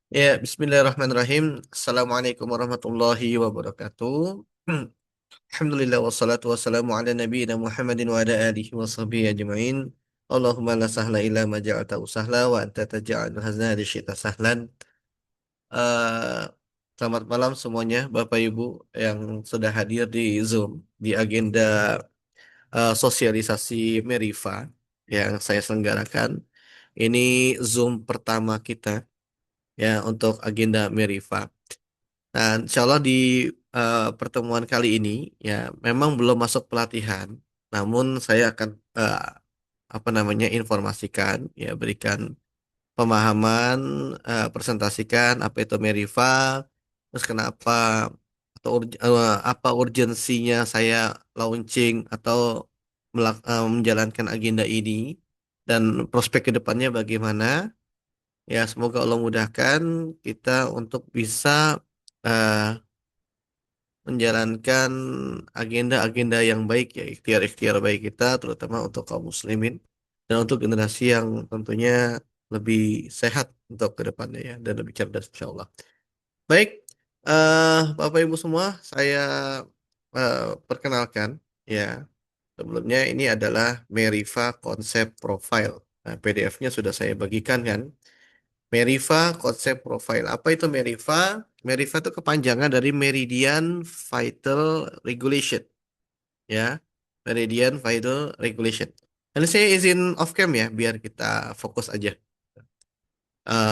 Ya, Bismillahirrahmanirrahim. Assalamualaikum warahmatullahi wabarakatuh. Alhamdulillah wassalatu wassalamu ala nabiyina Muhammadin wa ala alihi wa sahbihi ajma'in. Allahumma la sahla illa ma ja'altahu sahla wa anta taj'alul hazna idza syi'ta sahlan. Eh, Selamat malam semuanya, Bapak Ibu yang sudah hadir di Zoom di agenda sosialisasi Merifa yang saya selenggarakan. Ini Zoom pertama kita ya untuk agenda Merifa. Nah, insya Allah di pertemuan kali ini ya memang belum masuk pelatihan, namun saya akan apa namanya informasikan ya berikan pemahaman, presentasikan apa itu Meriva, terus kenapa atau apa urgensinya saya launching atau menjalankan agenda ini dan prospek ke depannya bagaimana. Ya, semoga Allah mudahkan kita untuk bisa eh, menjalankan agenda-agenda yang baik ya ikhtiar-ikhtiar baik kita terutama untuk kaum muslimin dan untuk generasi yang tentunya lebih sehat untuk ke depannya ya dan lebih cerdas insya Allah. Baik, Bapak Ibu semua, saya perkenalkan ya. Sebelumnya ini adalah Meriva Konsep Profile. Nah, PDF-nya sudah saya bagikan kan. Meriva konsep profile. Apa itu Meriva? Meriva itu kepanjangan dari Meridian Vital Regulation, ya. Meridian Vital Regulation. Nanti saya izin off cam ya, biar kita fokus aja.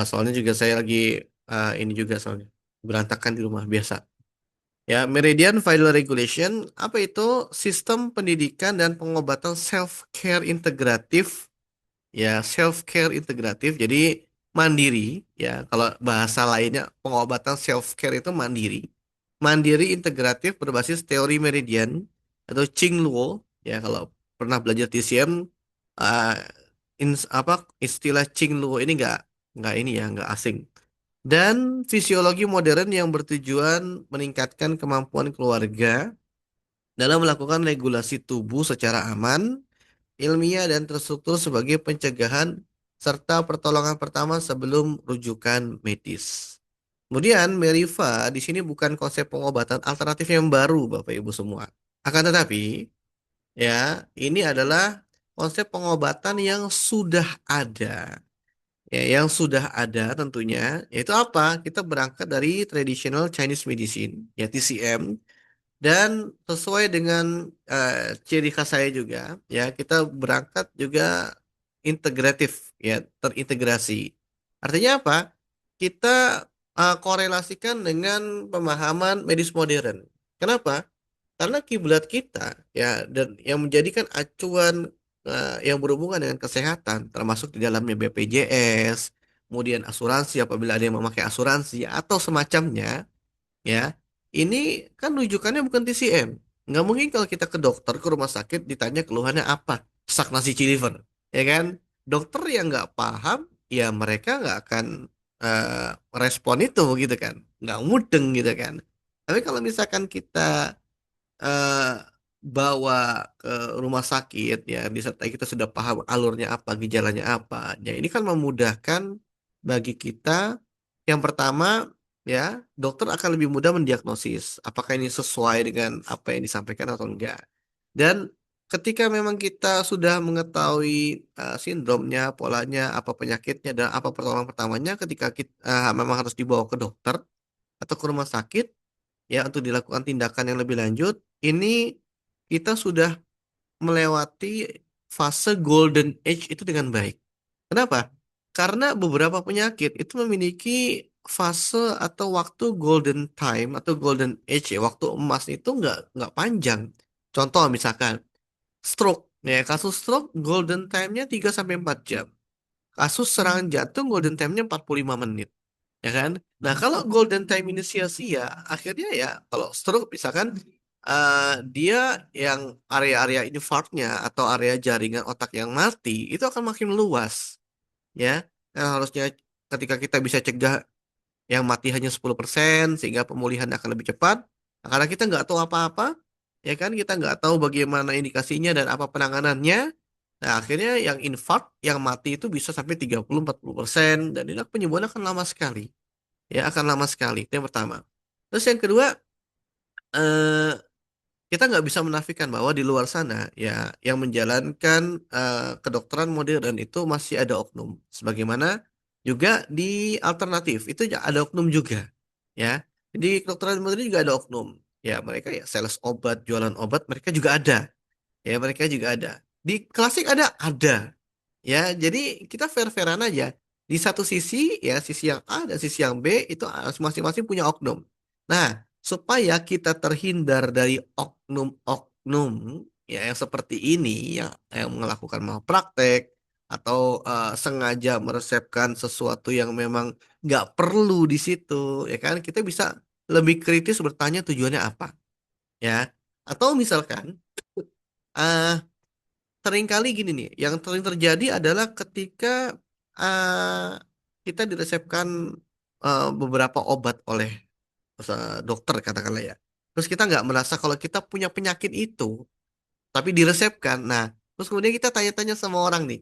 Soalnya juga saya lagi ini juga soalnya berantakan di rumah biasa. Ya, Meridian Vital Regulation apa itu? Sistem pendidikan dan pengobatan self-care integratif. Ya, self care integratif. Jadi mandiri ya. Kalau bahasa lainnya pengobatan self care itu mandiri. Mandiri integratif berbasis teori meridian atau Qingluo ya. Kalau pernah belajar TCM, uh, apa istilah Qingluo ini nggak ini ya nggak asing. Dan fisiologi modern yang bertujuan meningkatkan kemampuan keluarga dalam melakukan regulasi tubuh secara aman, ilmiah dan terstruktur sebagai pencegahan serta pertolongan pertama sebelum rujukan medis. Kemudian Meriva di sini bukan konsep pengobatan alternatif yang baru, Bapak Ibu semua. Akan tetapi, ya, ini adalah konsep pengobatan yang sudah ada. Ya, yang sudah ada tentunya, yaitu apa? Kita berangkat dari traditional Chinese medicine, ya TCM, dan sesuai dengan ciri khas saya juga, ya kita berangkat juga integratif, ya terintegrasi. Artinya apa? Kita korelasikan dengan pemahaman medis modern. Kenapa? Karena kiblat kita, ya dan yang menjadikan acuan yang berhubungan dengan kesehatan, termasuk di dalamnya BPJS, kemudian asuransi apabila ada yang memakai asuransi atau semacamnya ya ini kan rujukannya bukan TCM. Nggak mungkin kalau kita ke dokter ke rumah sakit ditanya keluhannya apa, sesak nasi liver ya kan. Dokter yang nggak paham ya mereka nggak akan eh, respon itu gitu kan, nggak mudeng gitu kan. Tapi kalau misalkan kita eh, bawa ke rumah sakit ya disertai kita sudah paham alurnya apa, gejalanya apa. Ya ini kan memudahkan bagi kita yang pertama ya, dokter akan lebih mudah mendiagnosis apakah ini sesuai dengan apa yang disampaikan atau enggak. Dan ketika memang kita sudah mengetahui sindromnya, polanya, apa penyakitnya dan apa pertolongan pertamanya ketika kita memang harus dibawa ke dokter atau ke rumah sakit ya untuk dilakukan tindakan yang lebih lanjut, ini kita sudah melewati fase golden age itu dengan baik. Kenapa? Karena beberapa penyakit itu memiliki fase atau waktu golden time atau golden age ya, waktu emas itu nggak panjang. Contoh misalkan stroke, ya kasus stroke golden time-nya 3 sampai 4 jam. Kasus serangan jantung golden time-nya 45 menit ya kan? Nah, kalau golden time ini sia-sia, akhirnya ya kalau stroke misalkan dia yang area-area infarktnya atau area jaringan otak yang mati itu akan makin luas, ya. Nah, harusnya ketika kita bisa cegah yang mati hanya 10% sehingga pemulihan akan lebih cepat. Nah, karena kita nggak tahu apa-apa, ya kan? Kita nggak tahu bagaimana indikasinya dan apa penanganannya. Nah, akhirnya yang infark, yang mati itu bisa sampai 30-40% dan ini penyembuhan akan lama sekali. Ya akan lama sekali. Itu yang pertama. Terus yang kedua, eh, kita nggak bisa menafikan bahwa di luar sana ya yang menjalankan kedokteran modern itu masih ada oknum. Sebagaimana juga di alternatif itu ya ada oknum juga. Ya, di kedokteran modern juga ada oknum. Ya mereka ya sales obat, jualan obat mereka juga ada. Ya mereka juga ada. Di klasik ada. Ya, jadi kita fair-fairan aja. Di satu sisi, ya sisi yang A dan sisi yang B itu masing-masing punya oknum. Nah, supaya kita terhindar dari oknum-oknum ya yang seperti ini, yang melakukan malpraktek atau sengaja meresepkan sesuatu yang memang nggak perlu di situ, ya kan? Kita bisa lebih kritis bertanya tujuannya apa, ya. Atau misalkan, eh seringkali gini nih, yang sering terjadi adalah ketika kita diresepkan beberapa obat oleh dokter katakanlah ya. Terus kita nggak merasa kalau kita punya penyakit itu, tapi diresepkan. Nah, terus kemudian kita tanya-tanya sama orang nih,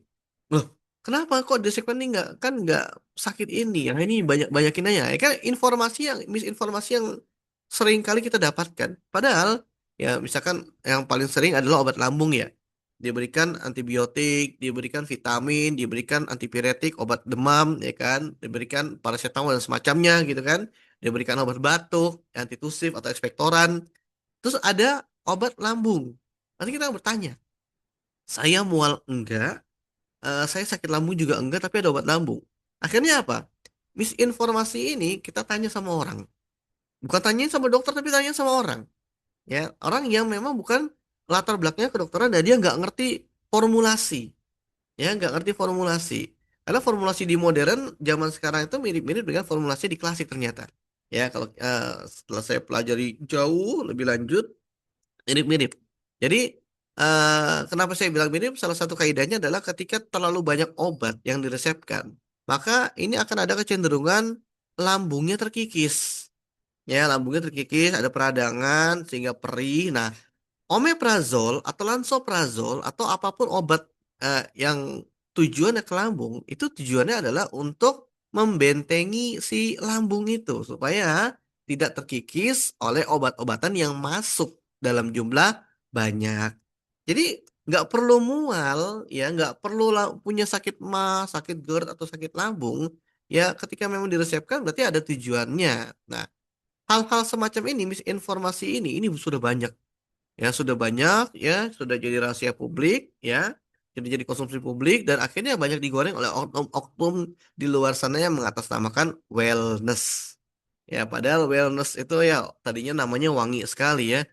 loh, kenapa kok diresepkan ini nggak kan nggak sakit ini? Yang ini banyak banyakin aja. Ya kan informasi yang misinformasi yang sering kali kita dapatkan. Padahal ya misalkan yang paling sering adalah obat lambung ya. Diberikan antibiotik, diberikan vitamin, diberikan antipiretik, obat demam, ya kan, diberikan paracetamol dan semacamnya gitu kan, diberikan obat batuk, antitusif atau ekspektoran. Terus ada obat lambung. Nanti kita bertanya, saya mual enggak, saya sakit lambung juga enggak, tapi ada obat lambung. Akhirnya apa? Misinformasi ini kita tanya sama orang. Bukan tanyain sama dokter, tapi tanya sama orang. Ya, orang yang memang bukan latar belakangnya kedokteran dan dia nggak ngerti formulasi. Ya, nggak ngerti formulasi. Karena formulasi di modern zaman sekarang itu mirip-mirip dengan formulasi di klasik ternyata. Ya, kalau setelah saya pelajari jauh lebih lanjut, mirip-mirip. Jadi, kenapa saya bilang mirip? Salah satu kaidahnya adalah ketika terlalu banyak obat yang diresepkan, maka ini akan ada kecenderungan lambungnya terkikis. Ya, lambungnya terkikis, ada peradangan sehingga perih. Nah, omeprazol atau lansoprazol atau apapun obat yang tujuannya ke lambung, itu tujuannya adalah untuk membentengi si lambung itu supaya tidak terkikis oleh obat-obatan yang masuk dalam jumlah banyak. Jadi nggak perlu mual, ya nggak perlu punya sakit MAS, sakit GERD atau sakit lambung. Ya ketika memang diresepkan berarti ada tujuannya. Nah, hal-hal semacam ini, misinformasi ini sudah banyak. Ya, sudah banyak, ya, sudah jadi rahasia publik, ya, jadi konsumsi publik, dan akhirnya banyak digoreng oleh oknum-oknum di luar sana yang mengatasnamakan wellness. Ya, padahal wellness itu ya tadinya namanya wangi sekali ya.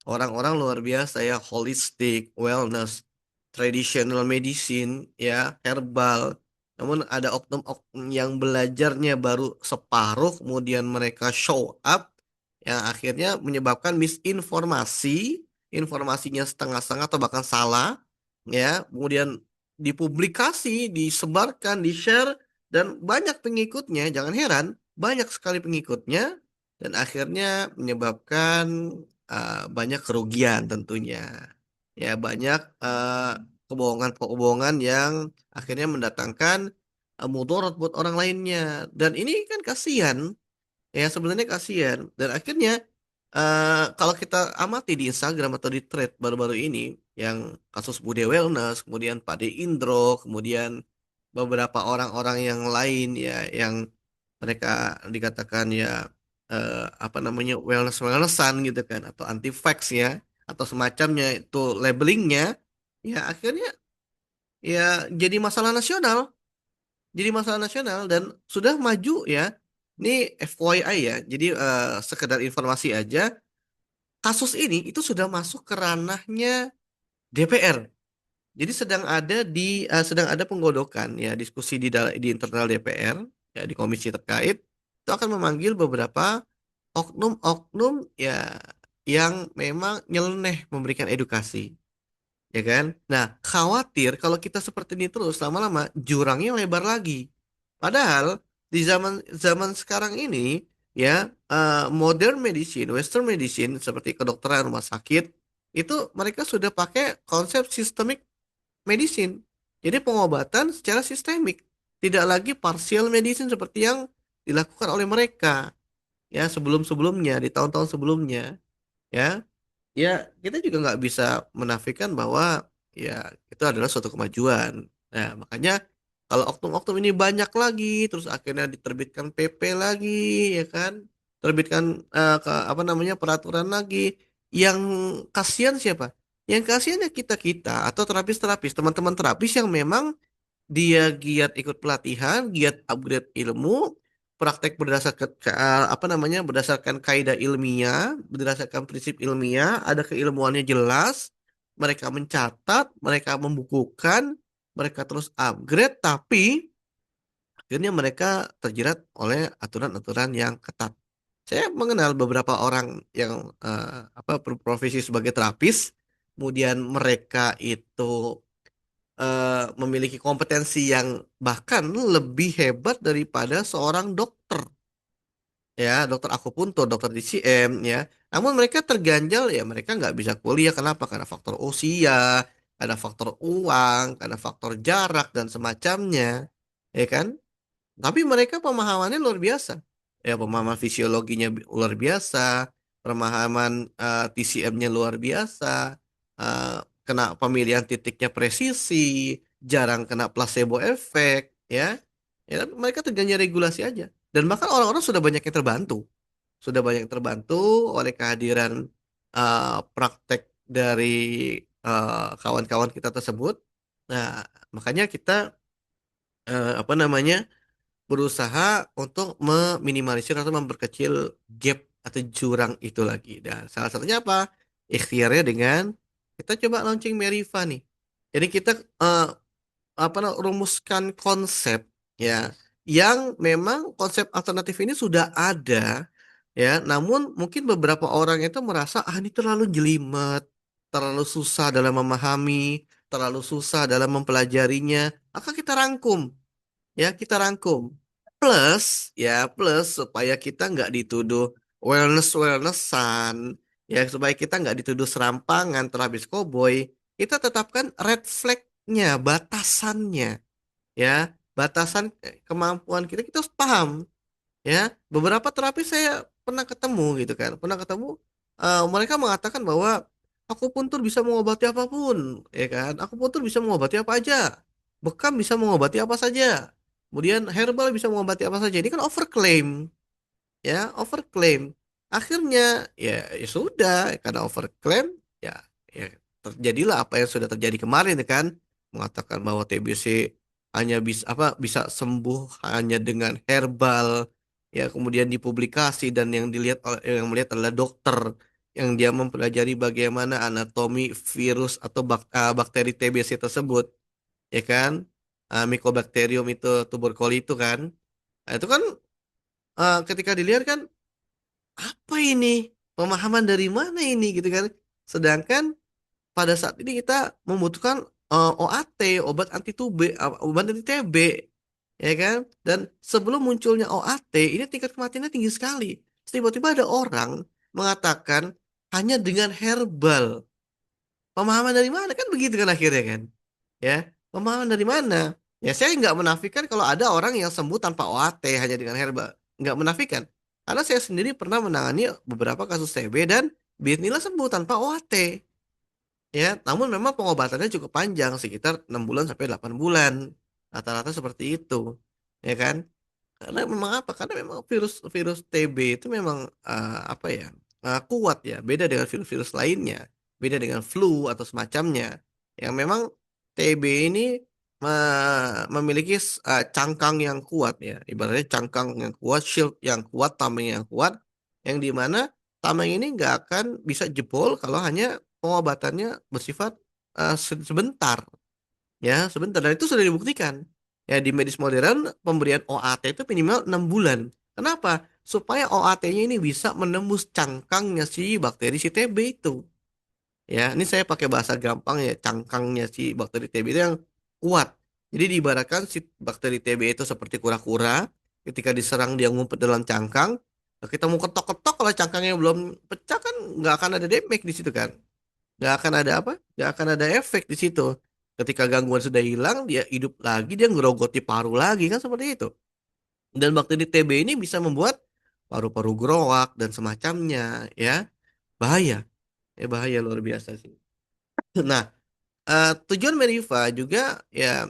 Orang-orang luar biasa ya, holistic, wellness, traditional medicine, ya, herbal. Namun ada oknum-oknum yang belajarnya baru separuh, kemudian mereka show up, yang akhirnya menyebabkan misinformasi, informasinya setengah-setengah atau bahkan salah, ya, kemudian dipublikasi, disebarkan, di-share, dan banyak pengikutnya, jangan heran, banyak sekali pengikutnya, dan akhirnya menyebabkan banyak kerugian tentunya. Ya, banyak kebohongan-kebohongan yang akhirnya mendatangkan mudarat buat orang lainnya. Dan ini kan kasihan, ya sebenarnya kasihan. Dan akhirnya kalau kita amati di Instagram atau di thread baru-baru ini, yang kasus Bude Wellness, kemudian Pade Indro, kemudian beberapa orang-orang yang lain ya, yang mereka dikatakan ya apa namanya wellness wellnessan gitu kan atau anti vax ya atau semacamnya itu labelingnya ya akhirnya ya jadi masalah nasional dan sudah maju ya ini FYI ya jadi sekedar informasi aja kasus ini itu sudah masuk ke ranahnya DPR jadi sedang ada penggodokan ya diskusi di internal DPR ya di komisi terkait itu akan memanggil beberapa oknum-oknum ya yang memang nyeleneh memberikan edukasi, ya kan? Nah, khawatir kalau kita seperti ini terus lama-lama jurangnya lebar lagi. Padahal di zaman zaman sekarang ini ya modern medicine, western medicine seperti kedokteran rumah sakit itu mereka sudah pakai konsep systemic medicine. Jadi pengobatan secara sistemik, tidak lagi partial medicine seperti yang dilakukan oleh mereka ya sebelum-sebelumnya di tahun-tahun sebelumnya ya. Ya, kita juga nggak bisa menafikan bahwa ya itu adalah suatu kemajuan. Nah, makanya kalau oknum-oknum ini banyak lagi, terus akhirnya diterbitkan PP lagi, ya kan? Terbitkan apa namanya peraturan lagi. Yang kasihan siapa? Yang kasihan ya kita-kita atau terapis-terapis, teman-teman terapis yang memang dia giat ikut pelatihan, giat upgrade ilmu, praktek berdasarkan apa namanya berdasarkan kaidah ilmiah, berdasarkan prinsip ilmiah, ada keilmuannya jelas, mereka mencatat, mereka membukukan, mereka terus upgrade, tapi akhirnya mereka terjerat oleh aturan-aturan yang ketat. Saya mengenal beberapa orang yang apa berprofesi sebagai terapis, kemudian mereka itu memiliki kompetensi yang bahkan lebih hebat daripada seorang dokter ya, dokter akupuntur, dokter DCM ya. Namun mereka terganjal ya mereka nggak bisa kuliah. Kenapa? Karena faktor usia, karena faktor uang, karena faktor jarak dan semacamnya, ya kan? Tapi mereka pemahamannya luar biasa. Ya, pemahaman fisiologinya luar biasa, pemahaman TCM-nya luar biasa, eh, kena pemilihan titiknya presisi, jarang kena placebo effect, ya. Ya, mereka terganjal regulasi aja. Dan bahkan orang-orang sudah banyak yang terbantu, sudah banyak yang terbantu oleh kehadiran praktek dari kawan-kawan kita tersebut. Nah, makanya kita apa namanya? Berusaha untuk meminimalisir atau memperkecil gap atau jurang itu lagi. Dan salah satunya apa? Ikhtiarnya dengan kita coba launching Meriva nih. Jadi kita rumuskan konsep ya yang memang konsep alternatif ini sudah ada ya, namun mungkin beberapa orang itu merasa ah ini terlalu jelimet, terlalu susah dalam memahami, terlalu susah dalam mempelajarinya. Maka kita rangkum ya, kita rangkum. Plus supaya kita nggak dituduh wellnessan, ya supaya kita nggak dituduh serampangan terhabis koboi, kita tetapkan red flag-nya, batasannya, ya, batasan kemampuan kita kita harus paham, ya. Beberapa terapi saya pernah ketemu gitu kan, pernah ketemu mereka mengatakan bahwa akupuntur bisa mengobati apapun, ya kan, akupuntur bisa mengobati apa aja, bekam bisa mengobati apa saja. Kemudian herbal bisa mengobati apa saja. Ini kan overclaim, ya, overclaim. Akhirnya ya, ya sudah, karena overclaim, ya, ya terjadilah apa yang sudah terjadi kemarin ya kan, mengatakan bahwa TBC hanya bisa apa bisa sembuh hanya dengan herbal, ya kemudian dipublikasi dan yang dilihat yang melihat adalah dokter yang dia mempelajari bagaimana anatomi virus atau bakteri TBC tersebut, ya kan. Mycobacterium itu tuberculosis itu kan. Nah, itu kan ketika dilihat kan apa ini? Pemahaman dari mana ini gitu kan? Sedangkan pada saat ini kita membutuhkan OAT, obat anti TB, obat anti TB, ya kan? Dan sebelum munculnya OAT, ini tingkat kematiannya tinggi sekali. Terus tiba-tiba ada orang mengatakan hanya dengan herbal. Pemahaman dari mana kan begitu kan akhirnya kan? Ya, pemahaman dari mana? Ya saya nggak menafikan kalau ada orang yang sembuh tanpa OAT hanya dengan herbal, nggak menafikan. Karena saya sendiri pernah menangani beberapa kasus TB dan bismillah sembuh tanpa OAT. Ya, namun memang pengobatannya cukup panjang, sekitar 6 bulan sampai 8 bulan. Rata-rata seperti itu. Ya kan? Karena memang apa? Karena memang virus virus TB itu memang apa ya? Kuat ya, beda dengan virus-virus lainnya, beda dengan flu atau semacamnya. Yang memang TB ini memiliki cangkang yang kuat ya, ibaratnya cangkang yang kuat, shield yang kuat, tameng yang kuat, yang dimana tameng ini nggak akan bisa jebol kalau hanya pengobatannya bersifat sebentar. Ya, sebentar. Dan itu sudah dibuktikan. Ya, di medis modern pemberian OAT itu minimal 6 bulan. Kenapa? Supaya OAT-nya ini bisa menembus cangkangnya si bakteri si TB itu. Ya, ini saya pakai bahasa gampang ya, cangkangnya si bakteri TB itu yang kuat. Jadi diibaratkan si bakteri TB itu seperti kura-kura, ketika diserang dia ngumpet dalam cangkang. Nah, kita mau ketok-ketok kalau cangkangnya belum pecah kan nggak akan ada damage di situ kan. Nggak akan ada apa? Nggak akan ada efek di situ. Ketika gangguan sudah hilang, dia hidup lagi, dia ngerogoti paru lagi kan seperti itu. Dan bakteri TB ini bisa membuat paru-paru groak dan semacamnya, ya. Bahaya, ya bahaya luar biasa sih. Nah, tujuan Meriva juga ya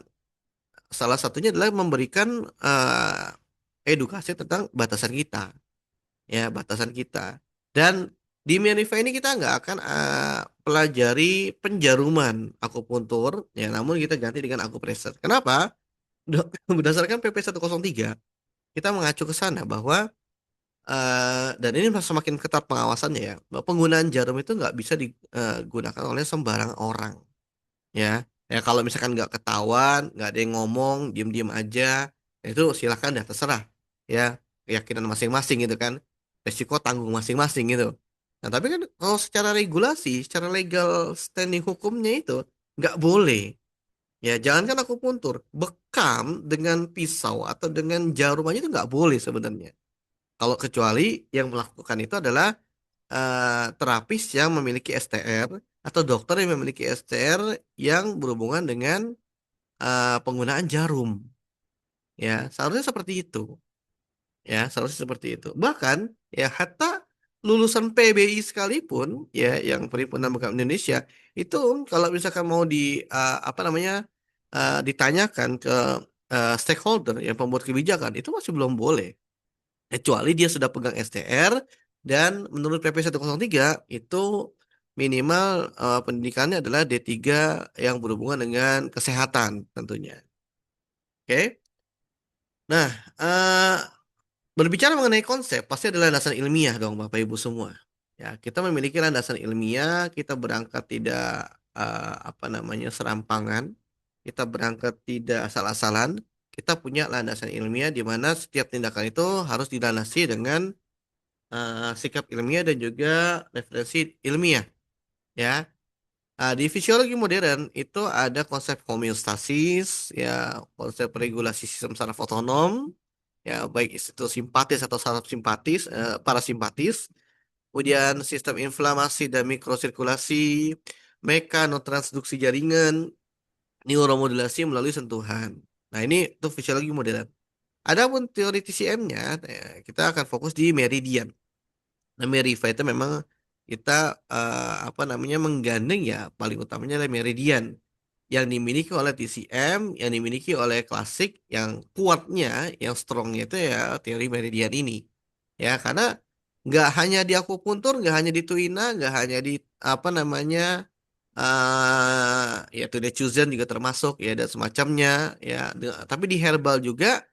salah satunya adalah memberikan edukasi tentang batasan kita, ya batasan kita. Dan di Meriva ini kita nggak akan pelajari penjaruman akupuntur, ya namun kita ganti dengan akupressure. Kenapa? Berdasarkan PP 103 kita mengacu ke sana bahwa dan ini semakin ketat pengawasannya ya, bahwa penggunaan jarum itu nggak bisa digunakan oleh sembarang orang, ya. Ya kalau misalkan nggak ketahuan, nggak ada yang ngomong, diem-diem aja, ya itu silakan dah terserah, ya keyakinan masing-masing gitu kan, resiko tanggung masing-masing gitu. Nah tapi kan kalau secara regulasi, secara legal standing hukumnya itu nggak boleh. Ya, jangankan akupuntur, bekam dengan pisau atau dengan jarum aja itu nggak boleh sebenarnya. Kalau kecuali yang melakukan itu adalah terapis yang memiliki STR atau dokter yang memiliki STR yang berhubungan dengan penggunaan jarum. Ya, seharusnya seperti itu. Ya, seharusnya seperti itu. Bahkan ya hatta lulusan PBI sekalipun ya yang Perhimpunan Bekam Indonesia itu kalau misalkan mau apa namanya ditanyakan ke stakeholder yang pembuat kebijakan itu masih belum boleh kecuali dia sudah pegang STR dan menurut PP 103 itu minimal pendidikannya adalah D3 yang berhubungan dengan kesehatan tentunya. Oke. Nah, berbicara mengenai konsep pasti adalah landasan ilmiah dong Bapak Ibu semua. Ya, kita memiliki landasan ilmiah, kita berangkat tidak apa namanya serampangan, kita berangkat tidak asal-asalan, kita punya landasan ilmiah di mana setiap tindakan itu harus dilandasi dengan sikap ilmiah dan juga referensi ilmiah ya. Di fisiologi modern itu ada konsep homeostasis ya, konsep regulasi sistem saraf otonom ya, baik itu simpatis atau saraf simpatis, parasimpatis, kemudian sistem inflamasi dan mikrosirkulasi, mekanotransduksi jaringan, neuromodulasi melalui sentuhan. Nah, ini itu fisiologi modern. Adapun teori TCM-nya, kita akan fokus di meridian. Nah, Meriva itu memang kita apa namanya menggandeng ya paling utamanya adalah Meridian yang dimiliki oleh TCM, yang dimiliki oleh Klasik, yang kuatnya, yang strongnya itu ya teori Meridian ini. Ya, karena nggak hanya di akupuntur, nggak hanya di Tuina, nggak hanya di apa namanya ya Tuina Chuzen juga termasuk ya dan semacamnya ya, tapi di herbal juga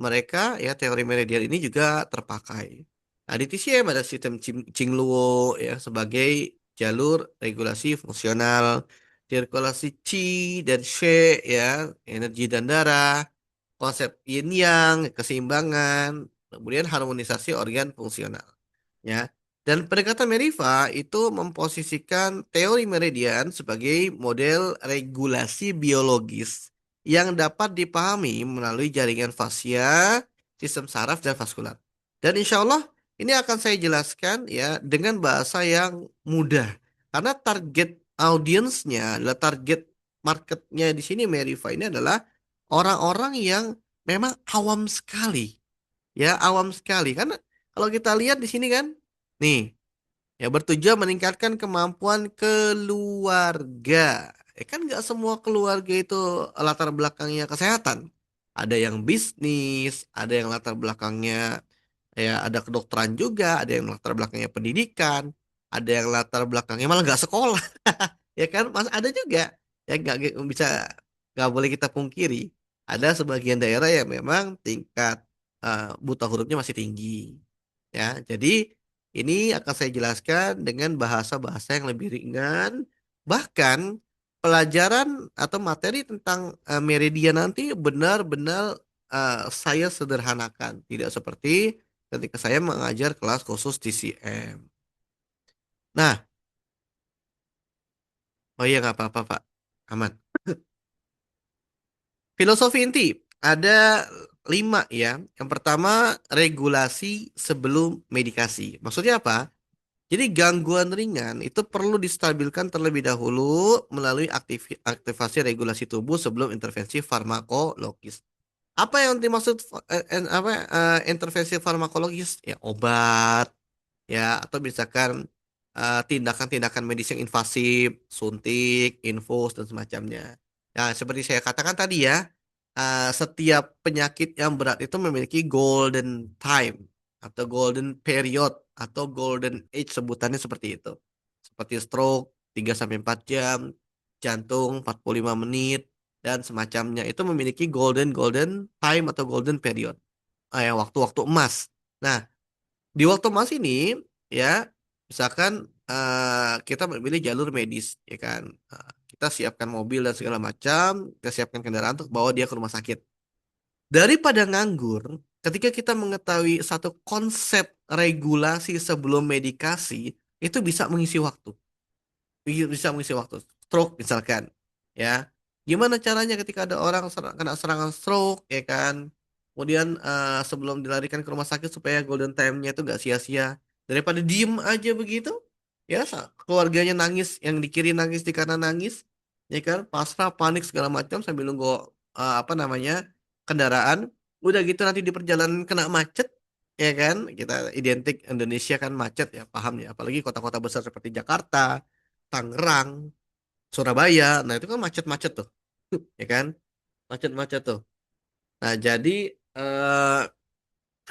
mereka ya teori meridian ini juga terpakai. Nah, di TCM ada sistem Qingluo ya sebagai jalur regulasi fungsional, sirkulasi Qi dan She ya, energi dan darah, konsep yin yang, keseimbangan, kemudian harmonisasi organ fungsional ya. Dan pendekatan Meriva itu memposisikan teori meridian sebagai model regulasi biologis yang dapat dipahami melalui jaringan fascia, sistem saraf dan vaskular. Dan insya Allah ini akan saya jelaskan ya dengan bahasa yang mudah. Karena target audiensnya adalah target marketnya di sini Meriva ini adalah orang-orang yang memang awam sekali. Ya, awam sekali. Karena kalau kita lihat di sini kan, nih, ya bertujuan meningkatkan kemampuan keluarga. Kan nggak semua keluarga itu latar belakangnya kesehatan. Ada yang bisnis, ada yang latar belakangnya ya ada kedokteran juga, ada yang latar belakangnya pendidikan, ada yang latar belakangnya malah nggak sekolah, ya kan? Mas ada juga, ya nggak bisa nggak boleh kita pungkiri. Ada sebagian daerah yang memang tingkat buta hurufnya masih tinggi, ya. Jadi ini akan saya jelaskan dengan bahasa-bahasa yang lebih ringan. Bahkan pelajaran atau materi tentang meridian nanti benar-benar saya sederhanakan. Tidak seperti ketika saya mengajar kelas khusus TCM. Nah, oh iya nggak apa-apa Pak. Aman. Filosofi inti ada 5 ya. Yang pertama regulasi sebelum medikasi. Maksudnya apa? Jadi gangguan ringan itu perlu distabilkan terlebih dahulu melalui aktivasi regulasi tubuh sebelum intervensi farmakologis. Apa yang dimaksud intervensi farmakologis? Ya obat, ya atau misalkan tindakan-tindakan medis yang invasif, suntik, infus dan semacamnya. Nah, seperti saya katakan tadi ya, setiap penyakit yang berat itu memiliki golden time atau golden period atau golden age sebutannya seperti itu. Seperti stroke 3 sampai 4 jam, jantung 45 menit dan semacamnya itu memiliki golden golden time atau golden period. Waktu-waktu emas. Nah, di waktu emas ini ya misalkan kita memilih jalur medis ya kan. Kita siapkan mobil dan segala macam, kita siapkan kendaraan untuk bawa dia ke rumah sakit. Daripada nganggur, ketika kita mengetahui satu konsep regulasi sebelum medikasi, itu bisa mengisi waktu. Bisa mengisi waktu. Stroke misalkan, ya. Gimana caranya ketika ada orang kena serangan stroke, ya kan? Kemudian sebelum dilarikan ke rumah sakit supaya golden time-nya itu nggak sia-sia. Daripada diem aja begitu, ya keluarganya nangis, yang di kiri nangis di kanan nangis, ya kan? Pasrah, panik segala macam sambil nunggu apa namanya kendaraan. Udah gitu nanti di perjalanan kena macet, ya kan? Kita identik Indonesia kan macet ya, paham ya. Apalagi kota-kota besar seperti Jakarta, Tangerang, Surabaya. Nah, itu kan macet-macet tuh, ya kan? Macet-macet tuh. Nah, jadi eh,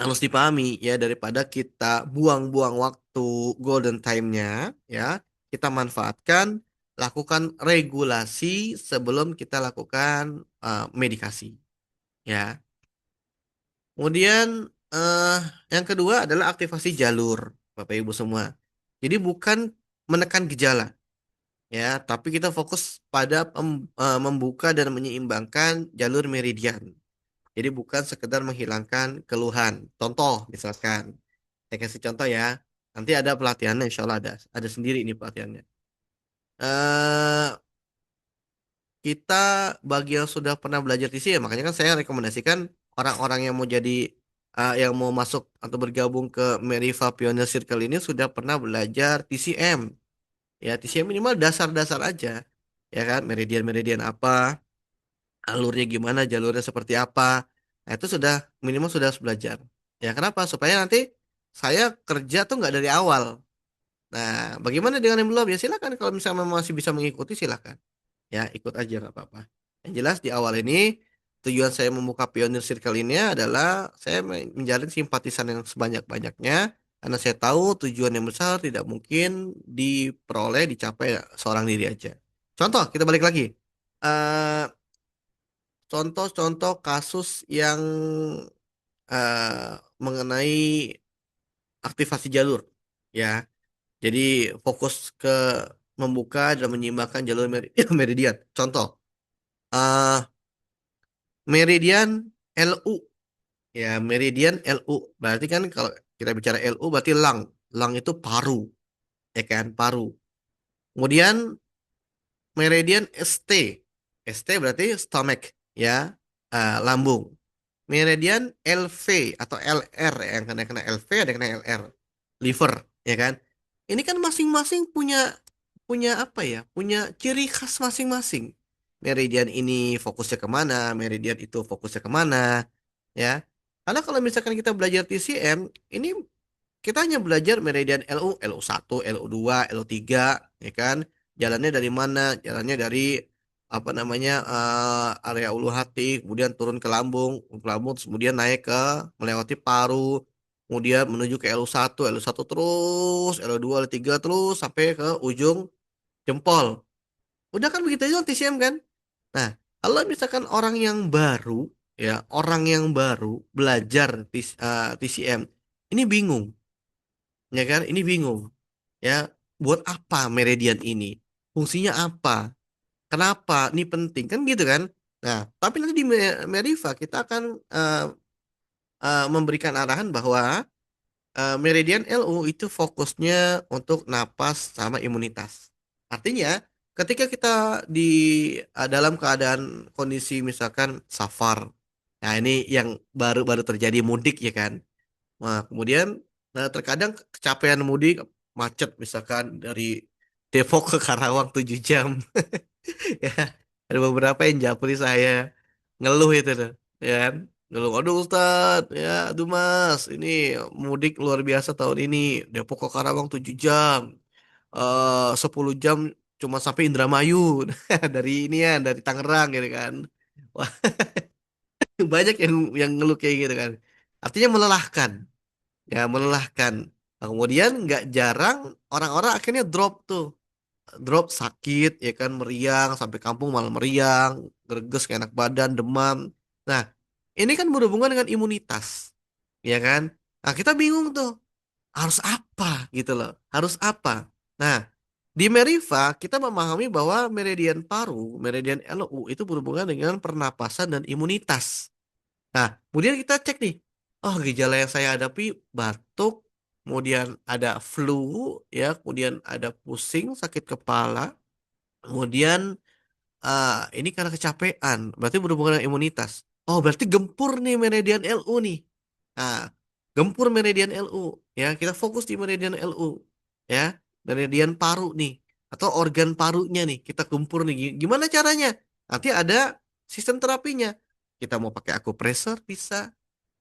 harus dipahami ya daripada kita buang-buang waktu golden time-nya ya, kita manfaatkan lakukan regulasi sebelum kita lakukan medikasi ya. Kemudian eh yang kedua adalah aktivasi jalur, Bapak Ibu semua. Jadi bukan menekan gejala ya, tapi kita fokus pada membuka dan menyeimbangkan jalur meridian. Jadi bukan sekedar menghilangkan keluhan. Contoh, misalkan, saya kasih contoh ya. Nanti ada pelatihannya, insya Allah ada sendiri ini pelatihannya. eh Kita bagi yang sudah pernah belajar TC ya, makanya kan saya rekomendasikan orang-orang yang mau jadi, yang mau masuk atau bergabung ke Meriva Pioneer Circle ini sudah pernah belajar TCM. Ya, TCM minimal dasar-dasar aja. Ya kan, meridian-meridian apa, alurnya gimana, jalurnya seperti apa. Nah, itu sudah minimal sudah harus belajar. Ya, kenapa? Supaya nanti saya kerja tuh nggak dari awal. Nah, bagaimana dengan yang belum? Ya silakan kalau misalnya masih bisa mengikuti silakan. Ya, ikut aja nggak apa-apa. Yang jelas di awal ini tujuan saya membuka Pioneer Circle ini adalah saya menjalin simpatisan yang sebanyak-banyaknya karena saya tahu tujuan yang besar tidak mungkin diperoleh dicapai seorang diri aja. Contoh, kita balik lagi. Eh Contoh-contoh kasus yang mengenai aktivasi jalur, ya. Jadi fokus ke membuka dan menyeimbangkan jalur meridian. Contoh, eh meridian LU, ya meridian LU. Berarti kan kalau kita bicara LU berarti lang, lang itu paru, ya kan paru. Kemudian meridian ST, ST berarti stomach, ya lambung. Meridian LV atau LR, yang kena LV ada yang kena LR, liver, ya kan? Ini kan masing-masing punya punya apa ya? Punya ciri khas masing-masing. Meridian ini fokusnya kemana? Meridian itu fokusnya kemana? Ya. Karena kalau misalkan kita belajar TCM, ini kita hanya belajar meridian LU, LU1, LU2, LU3, ya kan? Jalannya dari mana? Jalannya dari apa namanya area ulu hati, kemudian turun ke lambung, terus kemudian naik ke melewati paru, kemudian menuju ke LU1, LU1 terus, LU2, LU3 terus sampai ke ujung jempol. Udah kan begitu aja TCM kan? Nah, kalau misalkan orang yang baru, ya orang yang baru belajar TCM, ini bingung ya kan? Ini bingung. Ya, buat apa meridian ini? Fungsinya apa? Kenapa? Ini penting kan gitu kan? Nah, tapi nanti di Meriva kita akan memberikan arahan bahwa meridian LU itu fokusnya untuk napas sama imunitas. Artinya, ketika kita di dalam keadaan kondisi misalkan safar, nah ini yang baru-baru terjadi mudik ya kan? Nah, kemudian terkadang kecapean mudik, macet misalkan dari Depok ke Karawang 7 jam. Ya, ada beberapa yang japri saya ngeluh itu tuh. Ya kan? Ngeluh, aduh Ustadz, ya aduh Mas, ini mudik luar biasa tahun ini. Depok ke Karawang 7 jam. 10 jam cuma sampai Indramayu. Dari ini ya, dari Tangerang gitu kan. Wah, banyak yang ngeluh kayak gitu kan. Artinya melelahkan. Ya, melelahkan. Nah, kemudian nggak jarang orang-orang akhirnya drop tuh. Drop sakit, ya kan, meriang, sampai kampung malah meriang, greges, gak enak badan, demam. Nah, ini kan berhubungan dengan imunitas, ya kan? Nah, kita bingung tuh, harus apa gitu loh, harus apa? Nah, di Meriva kita memahami bahwa meridian paru, meridian LU itu berhubungan dengan pernapasan dan imunitas. Nah, kemudian kita cek nih, oh gejala yang saya hadapi batuk, kemudian ada flu, ya, kemudian ada pusing, sakit kepala, kemudian ini karena kecapean, berarti berhubungan dengan imunitas. Oh, berarti gempur nih meridian LU nih. Nah, gempur meridian LU, ya, kita fokus di meridian LU, ya, meridian paru nih, atau organ parunya nih, kita gempur nih. Gimana caranya? Nanti ada sistem terapinya. Kita mau pakai akupresur bisa,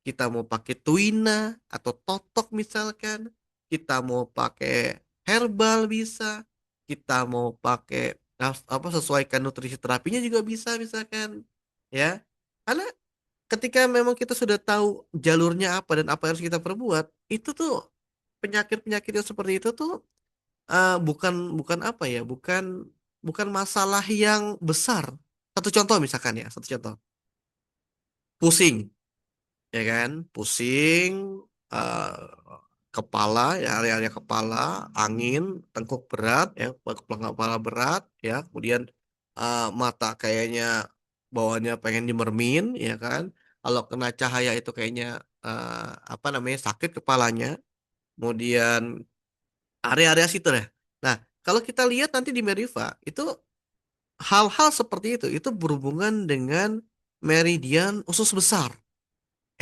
kita mau pakai tuina atau totok misalkan, kita mau pakai herbal bisa, kita mau pakai apa, sesuaikan nutrisi terapinya juga bisa misalkan, ya, karena ketika memang kita sudah tahu jalurnya apa dan apa yang harus kita perbuat, itu tuh penyakit-penyakit yang seperti itu tuh bukan bukan apa ya, bukan bukan masalah yang besar. Satu contoh misalkan, ya, satu contoh, pusing, ya kan, pusing, eh, kepala, ya, area-area kepala, angin, tengkuk berat, ya, kepala kepala berat, ya, kemudian mata kayaknya bawaannya pengen dimermin, ya kan, kalau kena cahaya itu kayaknya apa namanya, sakit kepalanya, kemudian area-area situ ya. Nah, kalau kita lihat nanti di Meriva itu hal-hal seperti itu berhubungan dengan meridian usus besar,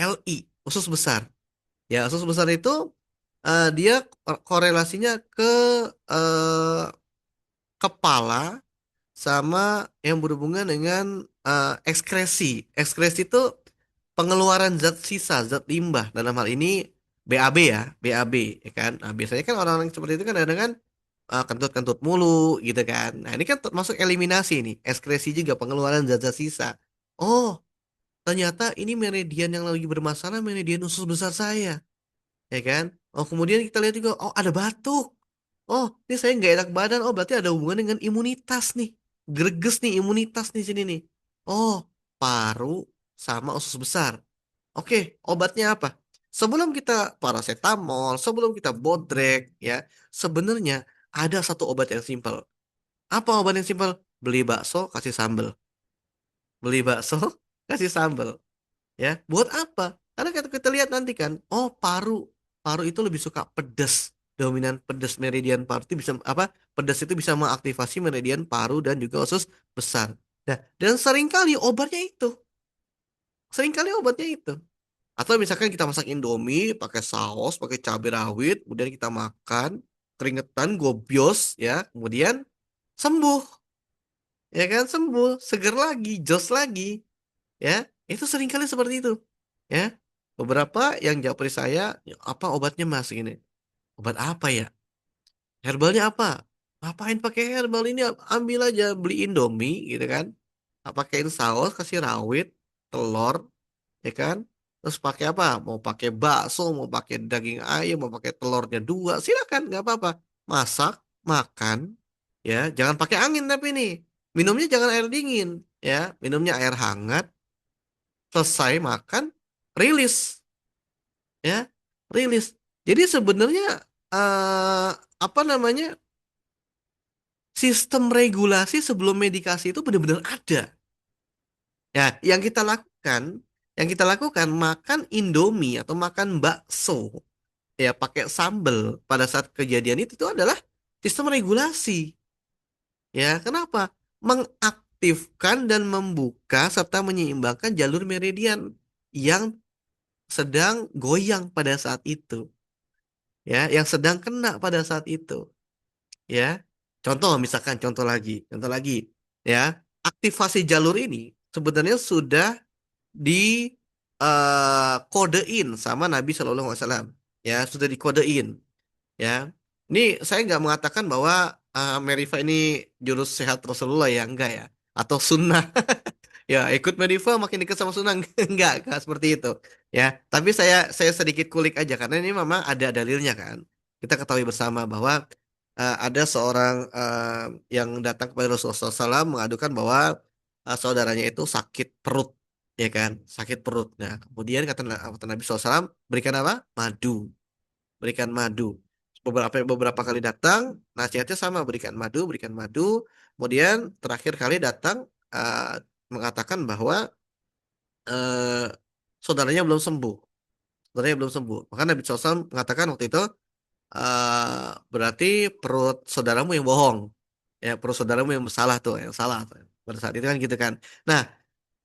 LI, usus besar. Ya, usus besar itu dia korelasinya ke eh, kepala sama yang berhubungan dengan ekskresi. Ekskresi itu pengeluaran zat sisa, zat limbah. Dalam hal ini BAB, ya, BAB, ya kan. Nah, biasanya kan orang-orang seperti itu kan ada kan kentut-kentut mulu gitu kan. Nah, ini kan termasuk eliminasi nih, ekskresi juga pengeluaran zat-zat sisa. Oh, ternyata ini meridian yang lagi bermasalah, meridian usus besar saya, ya kan? Oh, kemudian kita lihat juga, oh ada batuk. Oh, ini saya nggak enak badan. Oh, berarti ada hubungan dengan imunitas nih. Greges nih imunitas nih sini nih. Oh, paru sama usus besar. Oke, obatnya apa? Sebelum kita paracetamol, sebelum kita bodrek, ya, sebenarnya ada satu obat yang simpel. Apa obat yang simpel? Beli bakso, kasih sambel. Beli bakso, kasih sambel. Ya, buat apa? Karena kita lihat nanti kan, oh paru, paru itu lebih suka pedas, dominan pedas, meridian paru itu bisa apa, pedas itu bisa mengaktifasi meridian paru dan juga usus besar. Nah, dan seringkali obatnya itu, seringkali obatnya itu, atau misalkan kita masak Indomie pakai saus, pakai cabai rawit, kemudian kita makan, keringetan gobios, ya, kemudian sembuh, ya kan, sembuh, seger lagi, jos lagi, ya, itu seringkali seperti itu, ya. Beberapa yang japri saya, "Ya, apa obatnya Mas ini, obat apa ya, herbalnya apa, ngapain pakai herbal ini, ambil aja beli Indomie gitu kan. Pakein saus, kasih rawit, telur, ya kan, terus pakai apa, mau pakai bakso, mau pakai daging ayam, mau pakai telurnya dua, silakan, nggak apa-apa, masak, makan, ya, jangan pakai angin, tapi nih minumnya jangan air dingin, ya, minumnya air hangat, selesai makan, rilis, ya, rilis. Jadi sebenarnya apa namanya, sistem regulasi sebelum medikasi itu benar-benar ada. Ya, yang kita lakukan makan Indomie atau makan bakso, ya, pakai sambal pada saat kejadian itu adalah sistem regulasi. Ya, kenapa? Mengaktifkan dan membuka serta menyeimbangkan jalur meridian yang sedang goyang pada saat itu, ya, yang sedang kena pada saat itu, ya. Contoh misalkan, contoh lagi, ya, aktivasi jalur ini sebenarnya sudah di kodein sama Nabi Shallallahu Alaihi Wasallam. Ya, sudah dikodein. Ya, ini saya nggak mengatakan bahwa Merifa ini jurus sehat Rasulullah ya, enggak ya, atau sunnah. Ya, ikut Mediva makin dekat sama Sunan. Enggak seperti itu. Ya, tapi saya sedikit kulik aja karena ini memang ada dalilnya kan. Kita ketahui bersama bahwa ada seorang yang datang kepada Rasulullah SAW mengadukan bahwa saudaranya itu sakit perut, ya kan? Sakit perut. Nah, kemudian kata Nabi SAW, berikan apa? Madu. Berikan madu. Beberapa kali datang, nasihatnya sama, berikan madu. Kemudian terakhir kali datang mengatakan bahwa eh, saudaranya belum sembuh. Saudaranya belum sembuh. Maka Nabi SAW mengatakan waktu itu, berarti perut saudaramu yang bohong. Ya, perut saudaramu yang salah tuh, yang salah tuh. Pada saat itu kan gitu kan. Nah,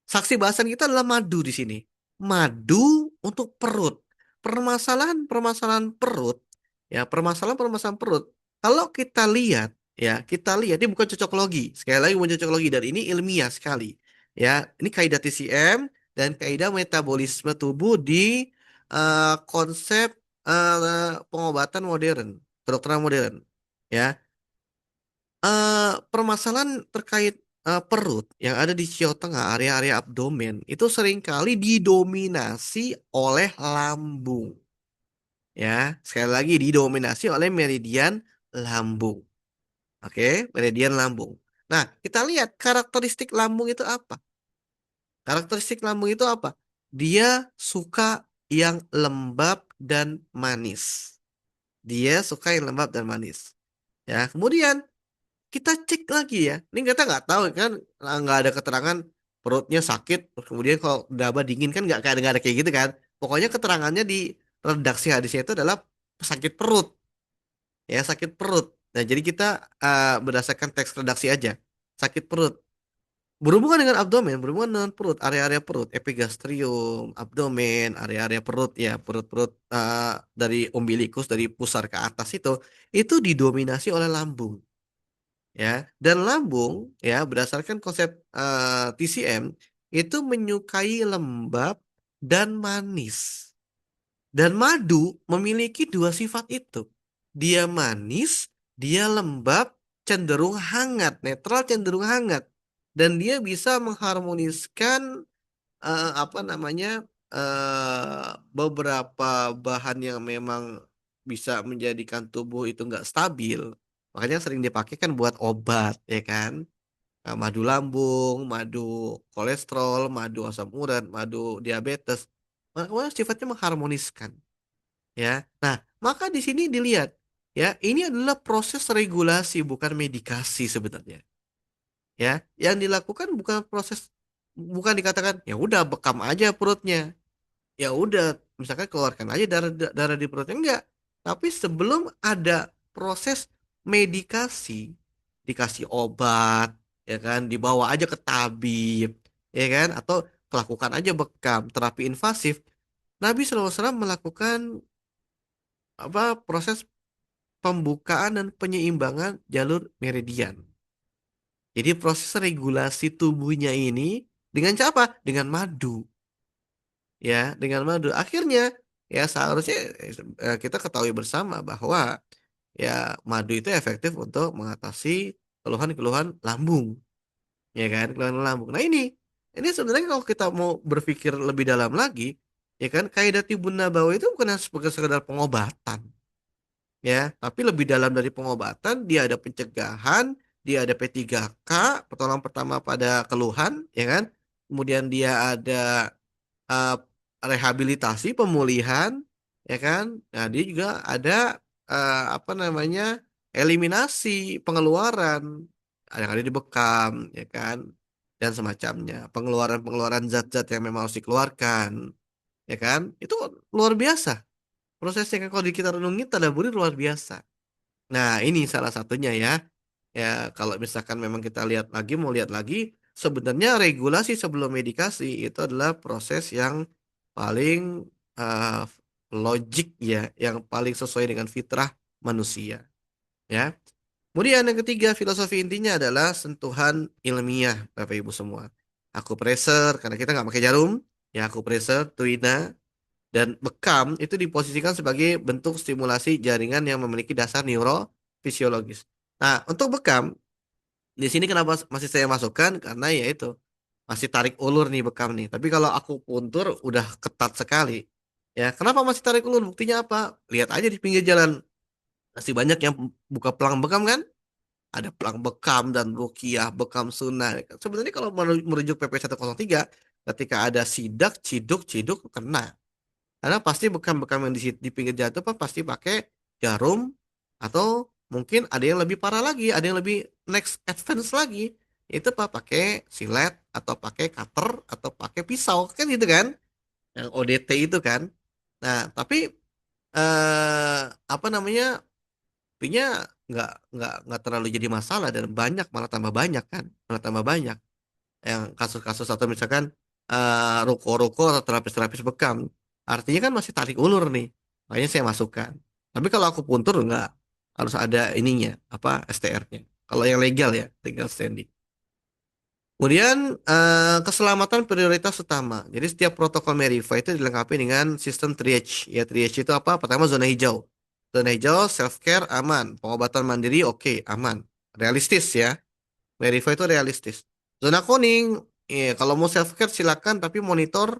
saksi bahasan kita adalah madu di sini. Madu untuk perut. Permasalahan-permasalahan perut, ya, permasalahan-permasalahan perut. Kalau kita lihat, ya, kita lihat ini bukan cocok logi. Sekali lagi bukan cocok logi dan ini ilmiah sekali. Ya, ini kaidah TCM dan kaidah metabolisme tubuh di konsep pengobatan modern, kedokteran modern. Ya, permasalahan terkait perut yang ada di siau tengah, area-area abdomen, itu seringkali didominasi oleh lambung. Ya, sekali lagi didominasi oleh meridian lambung. Oke, meridian lambung. Nah, kita lihat karakteristik lambung itu apa? Karakteristik lambung itu apa? Dia suka yang lembab dan manis. Dia suka yang lembab dan manis. Ya, kemudian kita cek lagi ya. Ini kita nggak tahu kan, nggak ada keterangan perutnya sakit. Terus kemudian kalau daba dingin kan nggak ada kayak gitu kan. Pokoknya keterangannya di redaksi hadisnya itu adalah sakit perut, ya sakit perut. Nah jadi kita berdasarkan teks redaksi aja, sakit perut. Berhubungan dengan abdomen, berhubungan dengan perut, area-area perut, epigastrium, abdomen, area-area perut ya, perut-perut dari umbilikus dari pusar ke atas itu didominasi oleh lambung. Ya, dan lambung ya berdasarkan konsep TCM itu menyukai lembab dan manis. Dan madu memiliki dua sifat itu. Dia manis, dia lembab, cenderung hangat, netral cenderung hangat. Dan dia bisa mengharmoniskan apa namanya beberapa bahan yang memang bisa menjadikan tubuh itu nggak stabil. Makanya sering dipakai kan buat obat, ya kan? Madu lambung, madu kolesterol, madu asam urat, madu diabetes. Maka sifatnya mengharmoniskan, ya. Nah, maka di sini dilihat, ya, ini adalah proses regulasi bukan medikasi sebenarnya. Ya, yang dilakukan bukan proses, bukan dikatakan ya udah bekam aja perutnya, ya udah misalkan keluarkan aja darah darah di perutnya, enggak. Tapi sebelum ada proses medikasi, dikasih obat, ya kan, dibawa aja ke tabib, ya kan, atau lakukan aja bekam terapi invasif. Nabi SAW melakukan apa proses pembukaan dan penyeimbangan jalur meridian. Jadi proses regulasi tubuhnya ini dengan cara apa? Dengan madu, ya, dengan madu. Akhirnya ya seharusnya kita ketahui bersama bahwa ya madu itu efektif untuk mengatasi keluhan-keluhan lambung, ya kan, keluhan lambung. Nah ini sebenarnya kalau kita mau berpikir lebih dalam lagi, ya kan, kaidah Tibun Nabawi itu bukan hanya sebagai sekedar pengobatan, ya, tapi lebih dalam dari pengobatan, dia ada pencegahan, dia ada P3K, pertolongan pertama pada keluhan, ya kan, kemudian dia ada eh, rehabilitasi, pemulihan, ya kan. Nah, dia juga ada apa namanya, eliminasi pengeluaran, yang ada di bekam, ya kan, dan semacamnya. Pengeluaran-pengeluaran zat-zat yang memang harus dikeluarkan, ya kan. Itu luar biasa. Prosesnya kan kalau kita renungi tadaburi luar biasa. Nah, ini salah satunya ya. Ya, kalau misalkan memang kita lihat lagi, mau lihat lagi, sebenarnya regulasi sebelum medikasi itu adalah proses yang paling uh, logik ya, yang paling sesuai dengan fitrah manusia. Ya. Kemudian yang ketiga, filosofi intinya adalah sentuhan ilmiah, Bapak Ibu semua. Aku pressure karena kita nggak pakai jarum. ya akupressor, tuina, dan bekam itu diposisikan sebagai bentuk stimulasi jaringan yang memiliki dasar neurofisiologis. Nah, untuk bekam, di sini kenapa masih saya masukkan? Karena ya itu, masih tarik ulur nih bekam nih. Tapi kalau aku puntur udah ketat sekali. Ya, kenapa masih tarik ulur? Buktinya apa? Lihat aja di pinggir jalan. Masih banyak yang buka pelang bekam kan? Ada pelang bekam dan rukiah, bekam sunnah. Sebenarnya kalau merujuk PP 103, ketika ada sidak, ciduk, ciduk, kena. Karena pasti bekam-bekam yang di pinggir jalan itu pasti pakai jarum atau mungkin ada yang lebih parah lagi, ada yang lebih next advance lagi. Itu pak pakai silet atau pakai cutter atau pakai pisau kan gitu kan? Yang ODT itu kan. Nah, tapi eh apa namanya? Intinya nggak terlalu jadi masalah dan banyak malah tambah banyak kan, malah tambah banyak yang kasus-kasus atau misalkan ruko-ruko atau terapis-terapis bekam. Artinya kan masih tarik ulur nih. Makanya saya masukkan. Tapi kalau aku puntur nggak harus ada ininya apa STR-nya. Kalau yang legal ya, legal standing. Kemudian keselamatan prioritas utama. Jadi setiap protokol Meriva itu dilengkapi dengan sistem triage. Ya triage itu apa? Pertama zona hijau. Zona hijau self care aman, pengobatan mandiri oke aman, realistis ya. Meriva itu realistis. Zona kuning, kalau mau self care silakan tapi monitor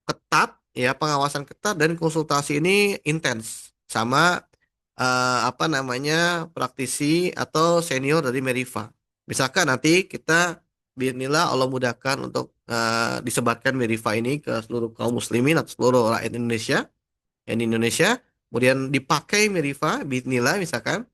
ketat ya, pengawasan ketat dan konsultasi ini intens sama apa namanya praktisi atau senior dari Meriva. Misalkan nanti kita bismillah Allah mudahkan untuk disebarkan Meriva ini ke seluruh kaum muslimin atau seluruh rakyat Indonesia yang di Indonesia, kemudian dipakai Meriva bismillah misalkan.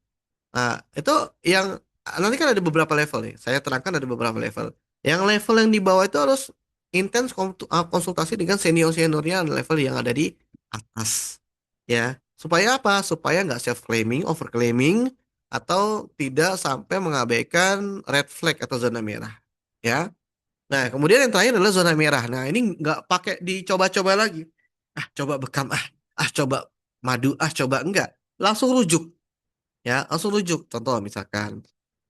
Nah, itu yang nanti kan ada beberapa level nih. Saya terangkan ada beberapa level. Yang level yang di bawah itu harus intens konsultasi dengan senior-seniornya level yang ada di atas. Ya, supaya apa? Supaya nggak self-claiming, over-claiming, atau tidak sampai mengabaikan red flag atau zona merah. Ya. Nah, kemudian yang terakhir adalah zona merah. Nah, ini nggak pakai dicoba-coba lagi. Ah, coba bekam, coba madu, coba enggak. Langsung rujuk ya langsung rujuk contoh misalkan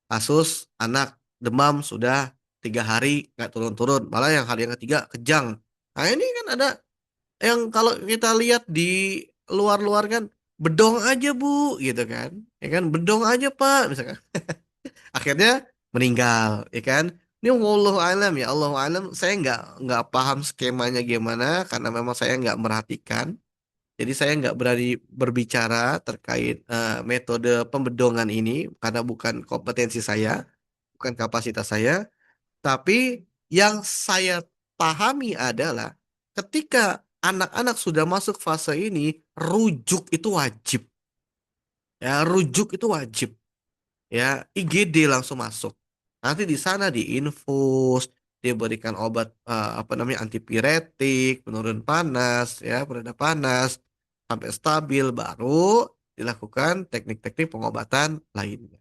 kasus anak demam sudah 3 hari nggak turun-turun malah yang hari yang ketiga kejang. Nah ini kan ada yang kalau kita lihat di luar-luar kan bedong aja bu gitu kan, ya kan bedong aja pak misalkan akhirnya meninggal ya kan. Ini wallahu alam ya Allah alam, saya nggak paham skemanya gimana karena memang saya nggak merhatikan. Jadi saya nggak berani berbicara terkait metode pembedongan ini karena bukan kompetensi saya, bukan kapasitas saya. Tapi yang saya pahami adalah ketika anak-anak sudah masuk fase ini, rujuk itu wajib. Ya, rujuk itu wajib. Ya, IGD langsung masuk. Nanti di sana diinfus, diberikan obat apa namanya antipiretik, penurun panas, ya pereda panas sampai stabil, baru dilakukan teknik-teknik pengobatan lainnya.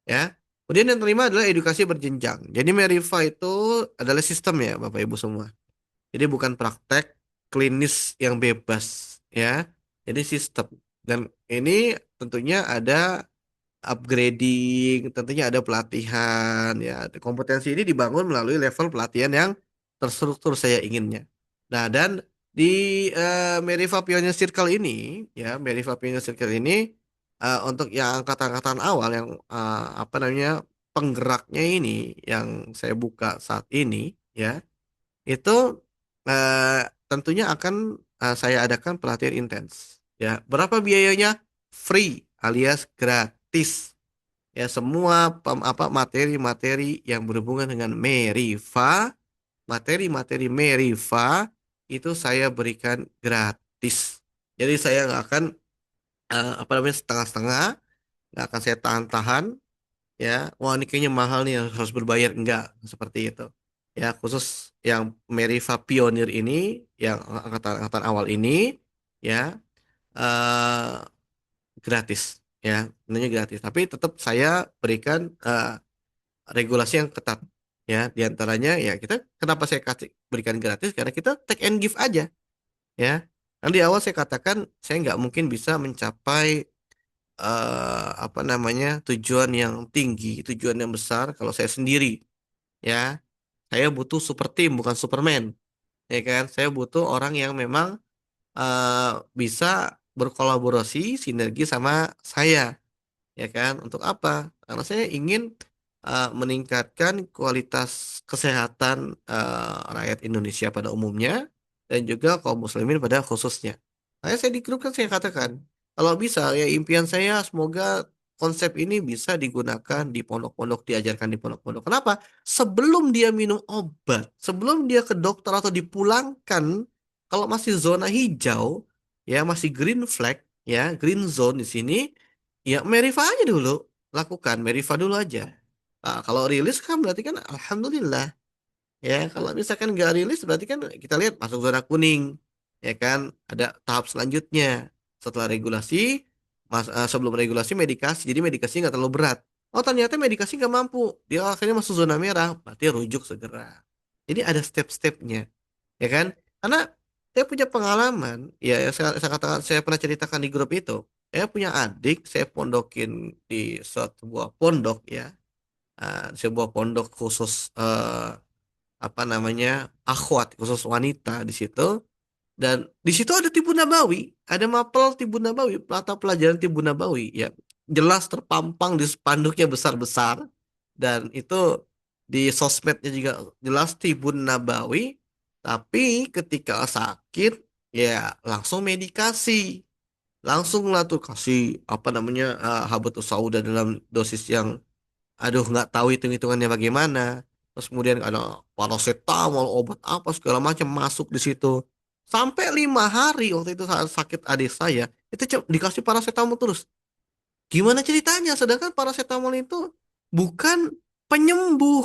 Ya. Kemudian yang terima adalah edukasi berjenjang. Jadi Meriva itu adalah sistem ya Bapak Ibu semua. Jadi bukan praktek klinis yang bebas ya. Jadi sistem. Dan ini tentunya ada upgrading, tentunya ada pelatihan ya. Kompetensi ini dibangun melalui level pelatihan yang terstruktur saya inginnya. Nah, dan di Meriva Pioneer Circle ini ya, Meriva Pioneer Circle ini untuk yang angkatan-angkatan awal yang apa namanya penggeraknya ini yang saya buka saat ini ya, itu eh, tentunya akan saya adakan pelatihan intens. Ya, berapa biayanya? Free alias gratis. Ya, semua apa materi-materi yang berhubungan dengan Meriva, materi-materi Meriva itu saya berikan gratis. Jadi saya nggak akan apa namanya setengah-setengah, nggak akan saya tahan-tahan. Ya, wah ini kayaknya mahal nih harus berbayar enggak seperti itu. Ya, khusus yang Meriva Pionir ini, yang angkatan-angkatan awal ini, ya eh, gratis. Ya, tentunya gratis. Tapi tetap saya berikan regulasi yang ketat. Ya, diantaranya ya kita kenapa saya kasih berikan gratis karena kita take and give aja. Ya, kan di awal saya katakan saya nggak mungkin bisa mencapai apa namanya tujuan yang tinggi, tujuan yang besar kalau saya sendiri. Ya, saya butuh super team bukan Superman. ya kan? Saya butuh orang yang memang bisa berkolaborasi, sinergi sama saya, ya kan? Untuk apa? Karena saya ingin meningkatkan kualitas kesehatan rakyat Indonesia pada umumnya dan juga kaum muslimin pada khususnya. Makanya saya di grup kan saya katakan, kalau bisa ya impian saya semoga konsep ini bisa digunakan di pondok-pondok, diajarkan di pondok-pondok. Kenapa? Sebelum dia minum obat, sebelum dia ke dokter atau dipulangkan, kalau masih zona hijau, ya masih green flag, ya green zone di sini, ya Merifa aja dulu, lakukan Merifa dulu aja. Nah, kalau rilis kan berarti kan alhamdulillah. Ya, kalau misalkan nggak rilis berarti kan kita lihat masuk zona kuning. Ya kan, ada tahap selanjutnya. Setelah regulasi, sebelum regulasi medikasi. Jadi medikasi nggak terlalu berat. Oh, ternyata medikasi nggak mampu. Dia akhirnya masuk zona merah. Berarti rujuk segera. Jadi ada step-stepnya. Ya kan? Karena saya punya pengalaman. Ya, yang saya katakan, saya pernah ceritakan di grup itu. Saya punya adik, saya pondokin di suatu sebuah pondok ya. Sebuah pondok khusus apa namanya akhwat khusus wanita di situ dan di situ ada Tibun Nabawi, ada mapel Tibun Nabawi, mata pelajaran Tibun Nabawi ya jelas terpampang di spanduknya besar-besar dan itu di sosmednya juga jelas Tibun Nabawi, tapi ketika sakit ya langsung medikasi, langsung lah tuh kasih apa namanya habatus sauda dalam dosis yang aduh nggak tahu hitung-hitungannya bagaimana. Terus kemudian ada paracetamol, obat apa segala macam masuk di situ. Sampai 5 hari waktu itu saat sakit adik saya, itu dikasih paracetamol terus. Gimana ceritanya? Sedangkan paracetamol itu bukan penyembuh,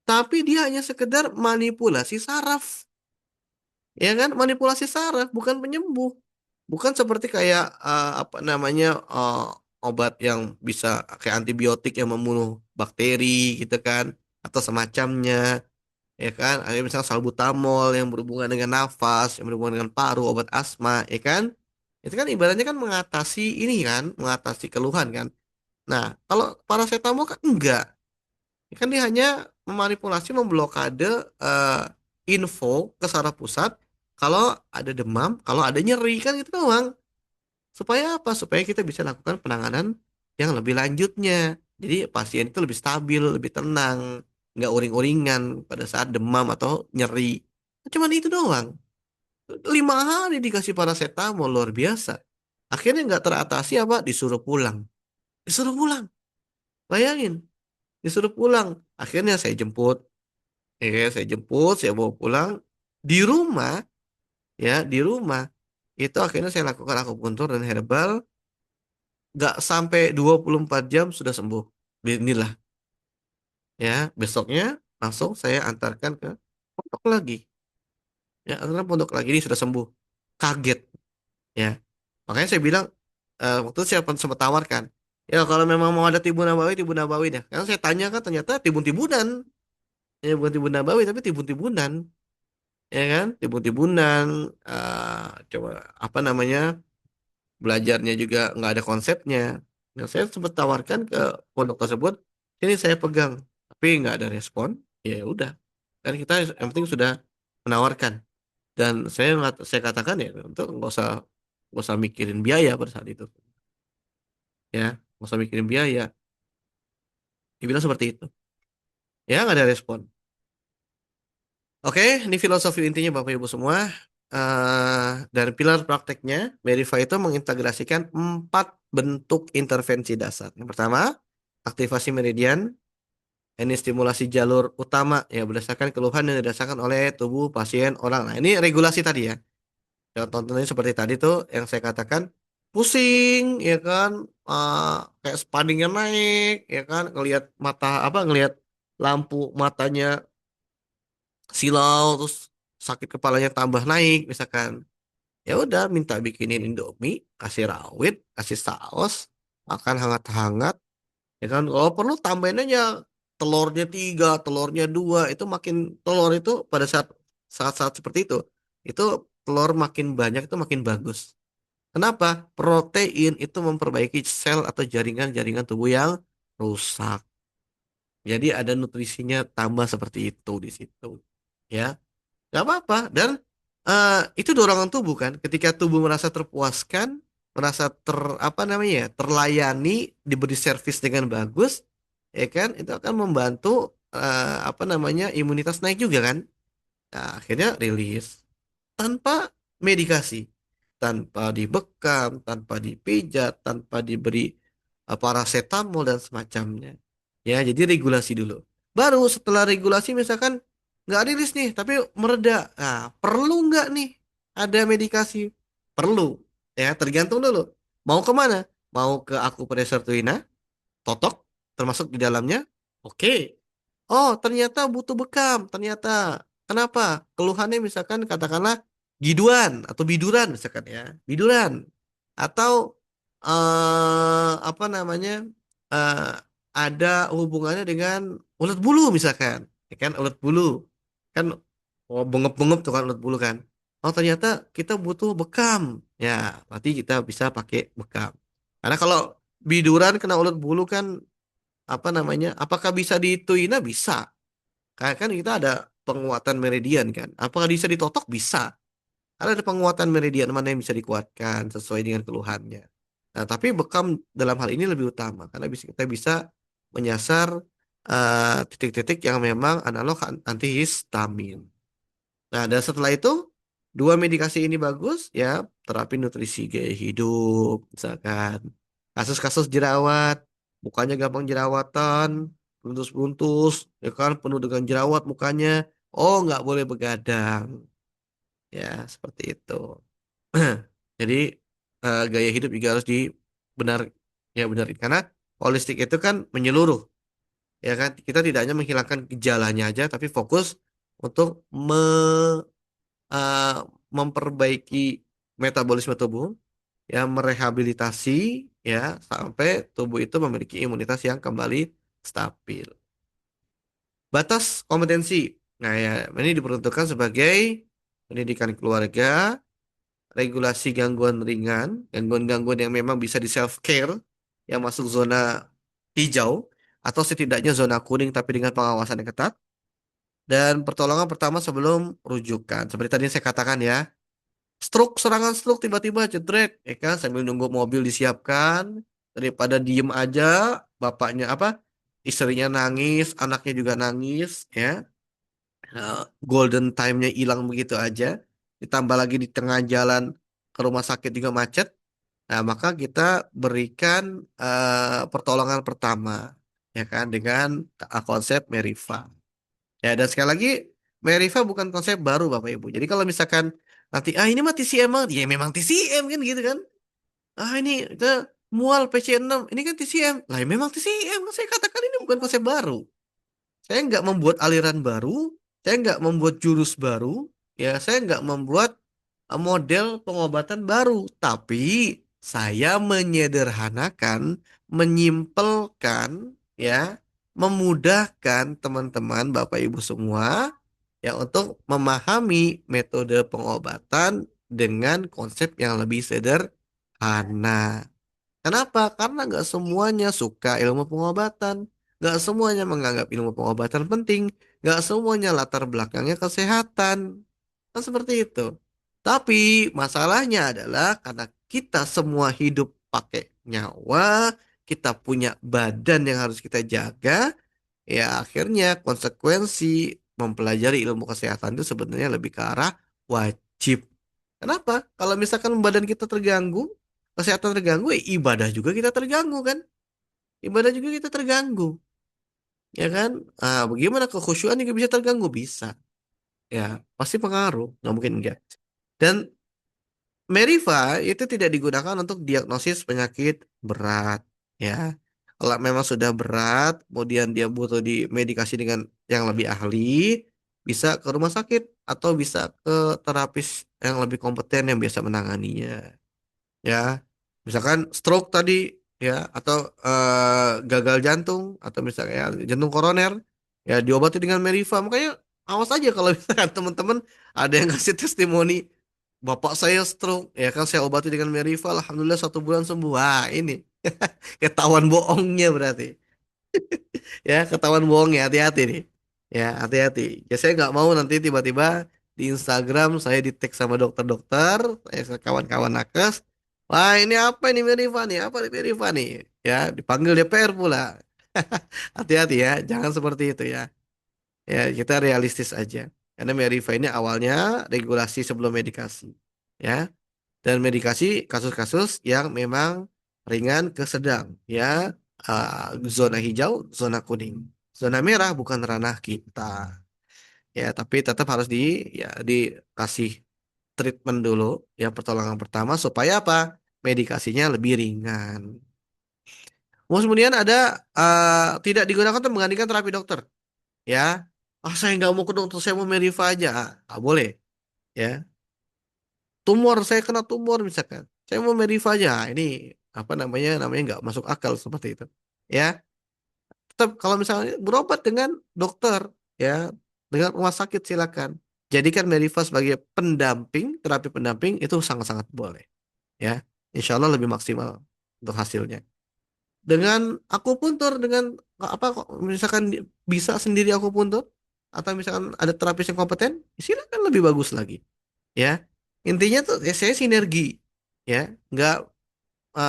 tapi dia hanya sekedar manipulasi saraf. Ya kan? Manipulasi saraf, bukan penyembuh. Bukan seperti kayak apa namanya obat yang bisa kayak antibiotik yang membunuh bakteri gitu kan atau semacamnya ya kan. Ada misalnya salbutamol yang berhubungan dengan nafas, yang berhubungan dengan paru, obat asma ya kan. Itu kan ibaratnya kan mengatasi ini kan, mengatasi keluhan kan. Nah, kalau paracetamol kan enggak. Kan dia hanya memanipulasi, memblokade eh, info ke saraf pusat kalau ada demam, kalau ada nyeri kan gitu doang. Supaya apa? Supaya kita bisa lakukan penanganan yang lebih lanjutnya. Jadi pasien itu lebih stabil, lebih tenang, nggak uring-uringan pada saat demam atau nyeri. Cuman itu doang. 5 hari dikasih paracetamol luar biasa. Akhirnya nggak teratasi apa? Disuruh pulang. Disuruh pulang. Bayangin, disuruh pulang. Akhirnya saya jemput. Saya jemput, saya bawa pulang. Di rumah, ya di rumah. Itu akhirnya saya lakukan akupuntur dan herbal. Nggak sampai 24 jam sudah sembuh. Inilah ya besoknya langsung saya antarkan ke pondok lagi. Ya antarkan pondok lagi ini sudah sembuh. Kaget ya. Makanya saya bilang waktu itu saya sempat tawarkan. Ya kalau memang mau ada Tibun Nabawi dah. Karena saya tanya kan ternyata tibun-tibunan. Ya bukan Tibun Nabawi tapi tibun-tibunan. Ya kan? Tibun-tibunan. Coba apa namanya? Belajarnya juga nggak ada konsepnya. Nah, saya sempat tawarkan ke pondok tersebut, ini saya pegang, tapi nggak ada respon. Ya udah, kan kita yang penting sudah menawarkan. Dan saya katakan ya, untuk nggak usah mikirin biaya pada saat itu, ya, nggak usah mikirin biaya. Dibilang seperti itu, ya nggak ada respon. Oke, ini filosofi intinya Bapak Ibu semua. Dan pilar prakteknya, Verify itu mengintegrasikan 4 bentuk intervensi dasar. Yang pertama, aktivasi meridian. Ini stimulasi jalur utama ya berdasarkan keluhan yang dirasakan oleh tubuh pasien orang. Nah, ini regulasi tadi ya. Contohnya seperti tadi tuh yang saya katakan pusing ya kan, kayak spanningnya naik ya kan, ngelihat mata apa ngelihat lampu matanya silau terus sakit kepalanya tambah naik misalkan. Ya udah minta bikinin Indomie, kasih rawit, kasih saus, makan hangat-hangat. Ya kan, kalau perlu tambahin aja telurnya 3, telurnya 2, itu makin telur itu pada saat-saat seperti itu telur makin banyak itu makin bagus. Kenapa? Protein itu memperbaiki sel atau jaringan-jaringan tubuh yang rusak. Jadi ada nutrisinya tambah seperti itu di situ. Ya. nggak apa-apa. Dan itu dorongan tubuh kan. Ketika tubuh merasa terpuaskan, merasa apa namanya ya, terlayani, diberi servis dengan bagus, ya kan, itu akan membantu apa namanya imunitas naik juga kan. Nah, akhirnya rilis tanpa medikasi, tanpa dibekam, tanpa dipijat, tanpa diberi paracetamol dan semacamnya. Ya, jadi regulasi dulu. Baru setelah regulasi misalkan nggak rilis nih, tapi mereda. Nah, perlu nggak nih ada medikasi? Perlu. Ya, tergantung dulu. Mau kemana? Mau ke akupressor tuina, totok, termasuk di dalamnya? Oke. Oh, ternyata butuh bekam. Ternyata. Kenapa? Keluhannya misalkan katakanlah giduan atau biduran misalkan ya. Biduran. Atau apa namanya? eh, ada hubungannya dengan ulat bulu misalkan. Ya kan ulat bulu. Kan oh, bengep-bengep tuh kan ulat bulu kan. Oh, ternyata kita butuh bekam. Ya, berarti kita bisa pakai bekam. Karena kalau biduran kena ulat bulu kan apa namanya? Apakah bisa dituina? Bisa. Karena kan kita ada penguatan meridian kan. Apakah bisa ditotok? Bisa. Karena ada penguatan meridian mana yang bisa dikuatkan sesuai dengan keluhannya. Nah, tapi bekam dalam hal ini lebih utama karena kita bisa menyasar titik-titik yang memang analog antihistamin. Nah, dan setelah itu dua medikasi ini bagus ya, terapi nutrisi gaya hidup, misalkan kasus-kasus jerawat, mukanya gampang jerawatan, beruntus-beruntus, ya kan penuh dengan jerawat mukanya, oh nggak boleh begadang, ya seperti itu. Jadi gaya hidup juga harus dibenar ya benarin karena holistik itu kan menyeluruh, ya kan kita tidak hanya menghilangkan gejalanya aja, tapi fokus untuk eh, memperbaiki metabolisme tubuh, ya merehabilitasi ya sampai tubuh itu memiliki imunitas yang kembali stabil. Batas kompetensi. Nah, ya ini diperuntukkan sebagai pendidikan keluarga, regulasi gangguan ringan, gangguan-gangguan yang memang bisa di self care, yang masuk zona hijau atau setidaknya zona kuning tapi dengan pengawasan yang ketat. Dan pertolongan pertama sebelum rujukan. Seperti tadi saya katakan ya, stroke, serangan stroke tiba-tiba jedrek, ya kan, sambil nunggu mobil disiapkan, daripada diem aja, bapaknya apa, istrinya nangis, anaknya juga nangis, ya, golden time-nya hilang begitu aja, ditambah lagi di tengah jalan ke rumah sakit juga macet, nah maka kita berikan pertolongan pertama, ya kan, dengan konsep Merifa. Ya, dan sekali lagi, Merifa bukan konsep baru Bapak Ibu. Jadi kalau misalkan nanti, ini mah TCM banget. Ya memang TCM kan gitu kan. Ini kita mual PC6. Ini kan TCM. Lah ya memang TCM. Saya katakan ini bukan konsep baru. Saya nggak membuat aliran baru. Saya nggak membuat jurus baru. Ya, saya nggak membuat model pengobatan baru. Tapi saya menyederhanakan, menyimpelkan, ya, memudahkan teman-teman, Bapak Ibu semua, ya untuk memahami metode pengobatan dengan konsep yang lebih sederhana. Kenapa? Karena nggak semuanya suka ilmu pengobatan. Nggak semuanya menganggap ilmu pengobatan penting. Nggak semuanya latar belakangnya kesehatan. Kan seperti itu. Tapi masalahnya adalah karena kita semua hidup pakai nyawa, kita punya badan yang harus kita jaga, ya akhirnya konsekuensi mempelajari ilmu kesehatan itu sebenarnya lebih ke arah wajib. Kenapa? Kalau misalkan badan kita terganggu, kesehatan terganggu, ya ibadah juga kita terganggu kan? Ibadah juga kita terganggu, ya kan? Bagaimana kekhusyuan juga bisa terganggu? Bisa, ya pasti pengaruh, nggak mungkin enggak. Dan Meriva itu tidak digunakan untuk diagnosis penyakit berat, ya. Kalau memang sudah berat, kemudian dia butuh di medikasi dengan yang lebih ahli, bisa ke rumah sakit atau bisa ke terapis yang lebih kompeten yang biasa menanganinya, ya. Misalkan stroke tadi, ya, atau gagal jantung, atau misalnya jantung koroner, ya diobati dengan Meriva. Makanya awas aja kalau misalkan teman-teman ada yang kasih testimoni, bapak saya stroke, ya kan saya obati dengan Meriva, alhamdulillah 1 bulan sembuh. Wah, ini ketahuan bohongnya berarti. Ya, ketahuan bohongnya, hati-hati nih. Ya, hati-hati. Ya, saya nggak mau nanti tiba-tiba Di Instagram saya di tag sama dokter-dokter, saya kawan-kawan nakes. Wah, ini apa ini Meriva nih? Apa nih Meriva nih? Ya, dipanggil DPR pula. Hati-hati ya, jangan seperti itu ya. Ya, kita realistis aja. Karena Meriva ini awalnya regulasi sebelum medikasi. Ya, dan medikasi kasus-kasus yang memang ringan ke sedang. Ya, zona hijau, zona kuning. Zona merah bukan ranah kita. Ya, tapi tetap harus ya dikasih treatment dulu, ya pertolongan pertama supaya apa? Medikasinya lebih ringan. Terus kemudian ada tidak digunakan untuk menggantikan terapi dokter, ya. Ah, saya nggak mau ke dokter, saya mau Meriva aja. Ah, boleh, ya. Tumor, saya kena tumor misalkan. Saya mau Meriva aja. Ah, ini apa namanya? Namanya nggak masuk akal seperti itu. Ya, tetap kalau misalnya berobat dengan dokter, ya, dengan rumah sakit silakan. Jadikan Meriva sebagai pendamping, terapi pendamping itu sangat-sangat boleh. Ya, insya Allah lebih maksimal untuk hasilnya. Dengan akupuntur, dengan apa kok misalkan bisa sendiri akupuntur atau misalkan ada terapis yang kompeten, silakan lebih bagus lagi. Ya, intinya tuh ya saya sinergi, ya, nggak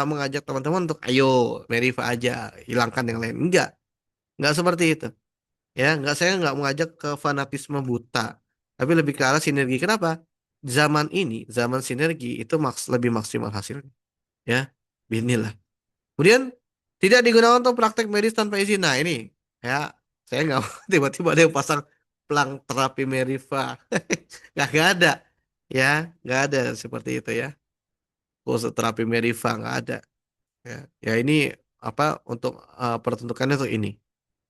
mengajak teman-teman untuk ayo Meriva aja, hilangkan yang lain, nggak seperti itu. Ya, saya nggak mengajak ke fanatisme buta, tapi lebih ke arah sinergi. Kenapa? Zaman ini, zaman sinergi itu lebih maksimal hasilnya. Ya, inilah. Kemudian tidak digunakan untuk praktek medis tanpa izin. Nah ini ya saya nggak mau tiba-tiba ada yang pasang pelang terapi Meriva. Nggak ada, ya nggak ada seperti itu ya. Khusus terapi Meriva nggak ada. Ya, ya ini apa untuk pertuntukannya tuh ini.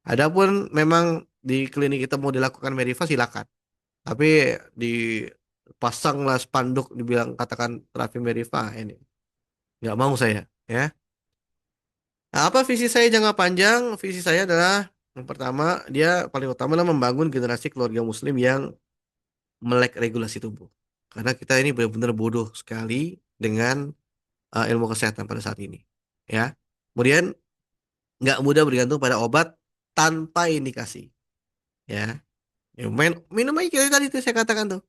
Adapun memang di klinik kita mau dilakukan Meriva silakan. Tapi dipasanglah spanduk dibilang katakan terapi Meriva ini nggak mau saya. Ya. Nah, apa visi saya jangka panjang? Visi saya adalah yang pertama, dia paling utama adalah membangun generasi keluarga muslim yang melek regulasi tubuh. Karena kita ini benar-benar bodoh sekali dengan ilmu kesehatan pada saat ini. Ya. Kemudian nggak mudah bergantung pada obat tanpa indikasi. Ya. Ya, minum aja kayak tadi tuh saya katakan tuh.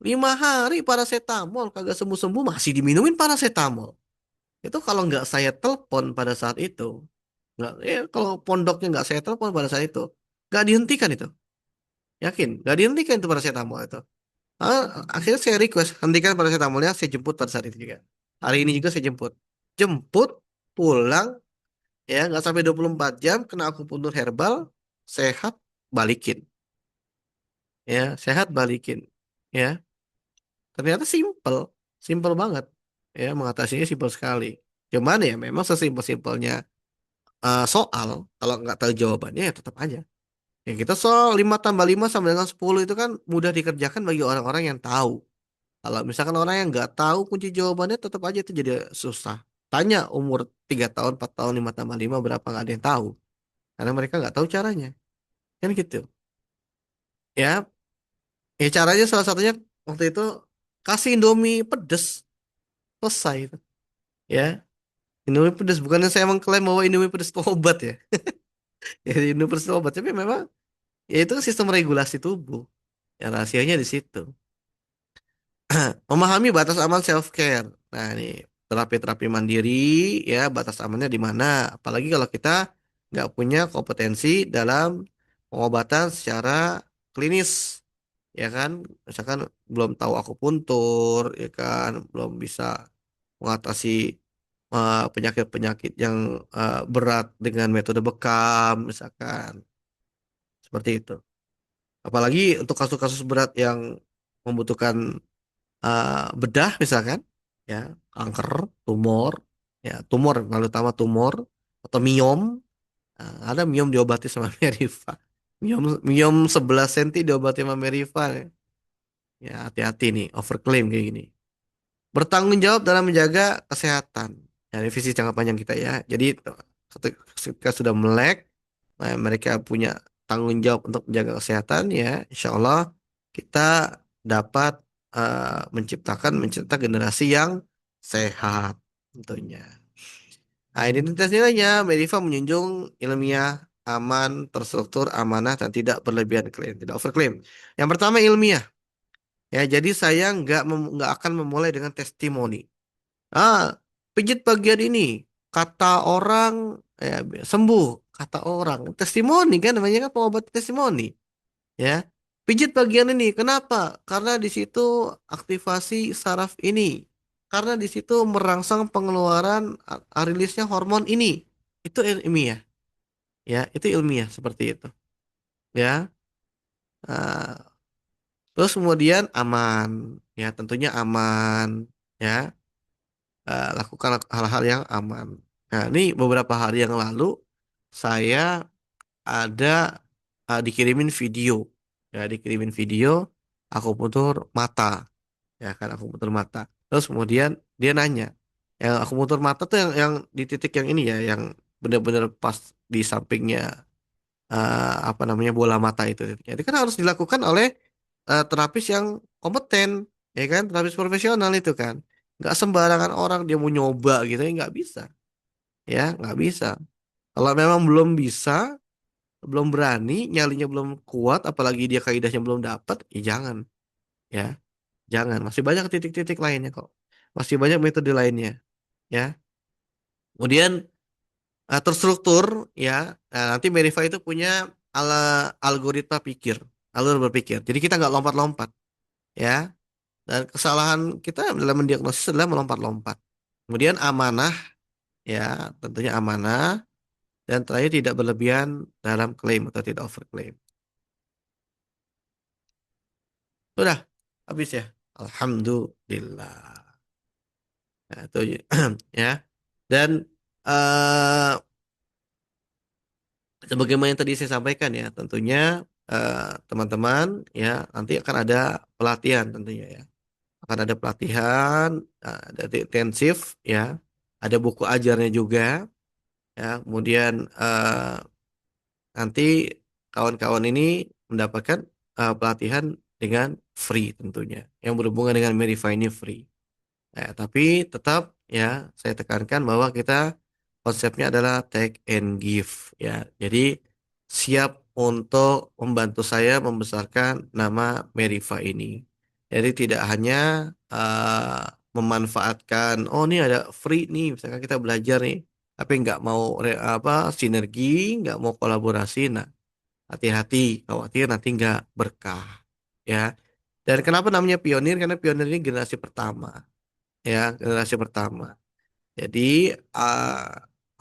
5 hari paracetamol kagak sembuh-sembuh masih diminumin paracetamol. Itu kalau nggak saya telepon pada saat itu, nggak, ya kalau pondoknya nggak saya telepon pada saat itu, nggak dihentikan itu, yakin, nggak dihentikan itu paracetamol itu. Ah, akhirnya saya request hentikan paracetamolnya, saya jemput pada saat itu juga. Hari ini juga saya jemput, jemput pulang, ya nggak sampai 24 jam kena akupuntur herbal, sehat, balikin, ya sehat balikin, ya ternyata simple, simple banget, ya mengatasinya simple sekali. Cuman ya memang sesimpel-simpelnya soal, kalau nggak tahu jawabannya ya tetap aja. Ya kita soal 5 tambah 5 sama dengan 10 itu kan mudah dikerjakan bagi orang-orang yang tahu. Kalau misalkan orang yang nggak tahu kunci jawabannya tetap aja itu jadi susah. Tanya umur 3 tahun, 4 tahun, 5 tambah 5 berapa nggak ada yang tahu. Karena mereka nggak tahu caranya. Kan gitu. Ya, caranya salah satunya waktu itu kasih Indomie pedes. Selesai itu. Ya, Indomie pedes. Bukannya saya mengklaim bahwa Indomie pedes itu obat ya. Ya, Indomie pedes itu obat. Tapi memang ya itu sistem regulasi tubuh. Ya, rahasianya di situ. Memahami batas aman self care. Nah, ini terapi-terapi mandiri, ya batas amannya di mana? Apalagi kalau kita nggak punya kompetensi dalam pengobatan secara klinis, ya kan? Misalkan belum tahu akupuntur, ya kan? Belum bisa mengatasi penyakit-penyakit yang berat dengan metode bekam, misalkan seperti itu. Apalagi untuk kasus-kasus berat yang membutuhkan bedah misalkan, ya kanker, tumor, ya tumor paling utama tumor atau miom. Nah, ada miom diobati sama Meriva, miom miom 11 cm diobati sama Meriva, ya hati-hati nih overclaim kayak gini. Bertanggung jawab dalam menjaga kesehatan, ya ini visi jangka panjang kita ya. Jadi ketika sudah melek, nah, mereka punya tanggung jawab untuk menjaga kesehatan, ya insya Allah kita dapat mencipta generasi yang sehat tentunya. Nah, identitas nilainya Meriva menjunjung ilmiah, aman, terstruktur, amanah, dan tidak berlebihan klaim, tidak overklaim. Yang pertama ilmiah. Ya, jadi saya nggak akan memulai dengan testimoni. Ah, pijit bagian ini, kata orang ya sembuh, kata orang testimoni kan namanya kan pengobat testimoni. Ya, pijit bagian ini, kenapa? Karena di situ aktivasi saraf ini, karena di situ merangsang pengeluaran rilisnya hormon ini. Itu ilmiah, ya, itu ilmiah seperti itu. Ya, ah, terus kemudian aman, ya tentunya aman, ya. Lakukan hal-hal yang aman. Nah, ini beberapa hari yang lalu saya ada dikirimin video, ya dikirimin video aku putur mata, ya kan aku putur mata. Terus kemudian dia nanya, yang aku putur mata tuh yang di titik yang ini ya, yang benar-benar pas di sampingnya apa namanya bola mata itu titiknya. Itu kan harus dilakukan oleh terapis yang kompeten, ya kan, terapis profesional itu kan. Nggak sembarangan orang dia mau nyoba gitu ya nggak bisa, ya nggak bisa. Kalau memang belum bisa, belum berani, nyalinya belum kuat, apalagi dia kaidahnya belum dapat, ya jangan, ya jangan. Masih banyak titik-titik lainnya kok, masih banyak metode lainnya, ya. Kemudian terstruktur, ya. Nah, nanti Meriva itu punya ala algoritma pikir, alur berpikir. Jadi kita nggak lompat-lompat, ya. Dan kesalahan kita dalam mendiagnosis adalah melompat-lompat. Kemudian amanah, ya, tentunya amanah. Dan terakhir tidak berlebihan dalam klaim atau tidak overklaim. Sudah, habis ya. Alhamdulillah. Nah, itu ya. Dan eh sebagaimana yang tadi saya sampaikan ya, tentunya teman-teman ya nanti akan ada pelatihan tentunya ya. Akan ada pelatihan, ada intensif ya. Ada buku ajarnya juga ya. Kemudian nanti kawan-kawan ini mendapatkan pelatihan dengan free tentunya. Yang berhubungan dengan Verify ini free. Tapi tetap ya saya tekankan bahwa kita konsepnya adalah take and give ya. Jadi siap untuk membantu saya membesarkan nama Meriva ini. Jadi tidak hanya memanfaatkan oh ini ada free nih misalkan kita belajar nih tapi nggak mau apa sinergi, nggak mau kolaborasi. Nah, hati-hati, khawatir nanti nggak berkah ya. Dan kenapa namanya pionir? Karena pionir ini generasi pertama ya generasi pertama. Jadi uh,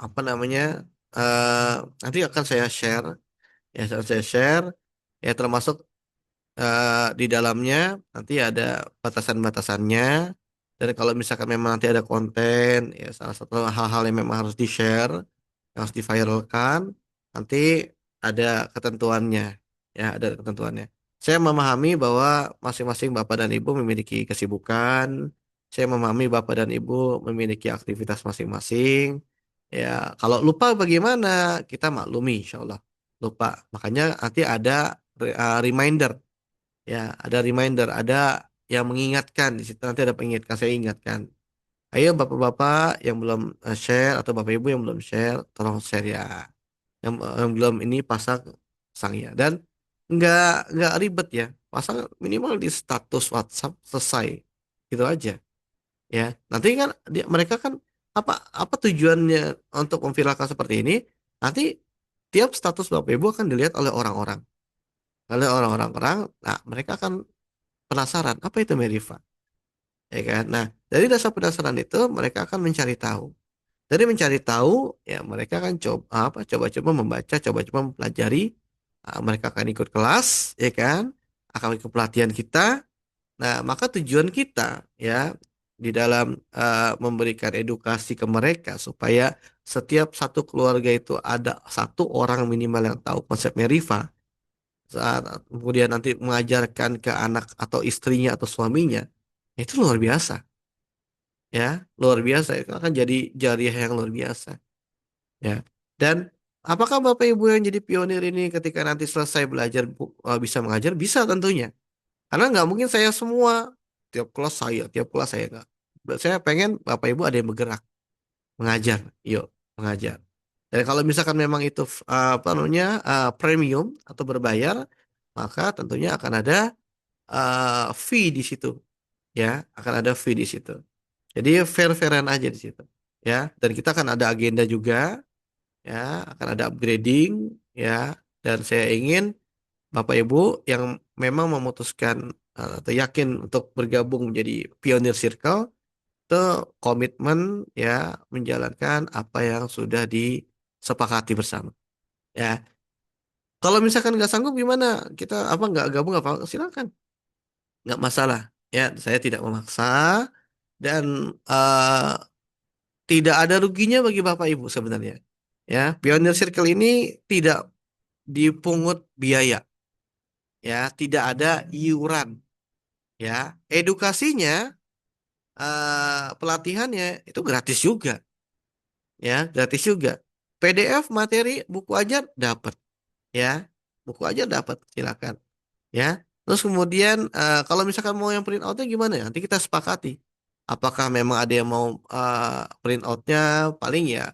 apa namanya uh, nanti akan saya share ya akan saya share ya termasuk di dalamnya nanti ada batasan-batasannya dan kalau misalkan memang nanti ada konten ya salah satu hal-hal yang memang harus di-share yang harus diviralkan nanti ada ketentuannya ya ada ketentuannya. Saya memahami bahwa masing-masing bapak dan ibu memiliki kesibukan. Saya memahami bapak dan ibu memiliki aktivitas masing-masing. Ya kalau lupa bagaimana kita maklumi insya Allah lupa. Makanya nanti ada reminder ya ada reminder ada yang mengingatkan di situ nanti ada pengingatkan saya ingatkan. Ayo bapak-bapak yang belum share atau bapak ibu yang belum share, tolong share ya. Yang belum ini pasang pasangnya dan nggak ribet ya. Pasang minimal di status WhatsApp selesai. Gitu aja ya. Nanti kan mereka kan apa apa tujuannya untuk memviralkan seperti ini? Nanti tiap status bapak ibu akan dilihat oleh orang-orang. Oleh orang-orang, nah mereka akan penasaran apa itu Meriva, ya kan? Nah dari dasar penasaran itu mereka akan mencari tahu. Dari mencari tahu, ya mereka akan coba-coba membaca, coba-coba mempelajari. Mereka akan ikut kelas, ya kan? Akan ikut pelatihan kita. Nah, maka tujuan kita, ya, di dalam memberikan edukasi ke mereka supaya setiap satu keluarga itu ada satu orang minimal yang tahu konsep Meriva. Saat kemudian nanti mengajarkan ke anak atau istrinya atau suaminya, itu luar biasa, ya, luar biasa. Itu akan jadi jariah yang luar biasa. Ya. Dan apakah Bapak Ibu yang jadi pionir ini ketika nanti selesai belajar bisa mengajar? Bisa tentunya. Karena nggak mungkin saya semua tiap kelas saya nggak. Saya pengen Bapak Ibu ada yang bergerak mengajar. Yuk, mengajar. Dan kalau misalkan memang itu apa namanya premium atau berbayar, maka tentunya akan ada fee di situ, ya, akan ada fee di situ. Jadi fair-fairan aja di situ, ya. Dan kita akan ada agenda juga, ya, akan ada upgrading, ya. Dan saya ingin Bapak Ibu yang memang memutuskan atau yakin untuk bergabung menjadi Pioneer Circle itu komitmen, ya, menjalankan apa yang sudah disepakati bersama. Ya, kalau misalkan nggak sanggup gimana? Kita apa nggak gabung apa? Silakan, nggak masalah. Ya, saya tidak memaksa dan eh, tidak ada ruginya bagi Bapak Ibu sebenarnya. Ya, Pioneer Circle ini tidak dipungut biaya, ya, tidak ada iuran, ya. Edukasinya, pelatihannya itu gratis juga, ya, gratis juga. PDF materi buku ajar dapat, ya, buku ajar dapat, silakan, ya. Terus kemudian kalau misalkan mau yang print outnya gimana ya? Nanti kita sepakati. Apakah memang ada yang mau print outnya paling ya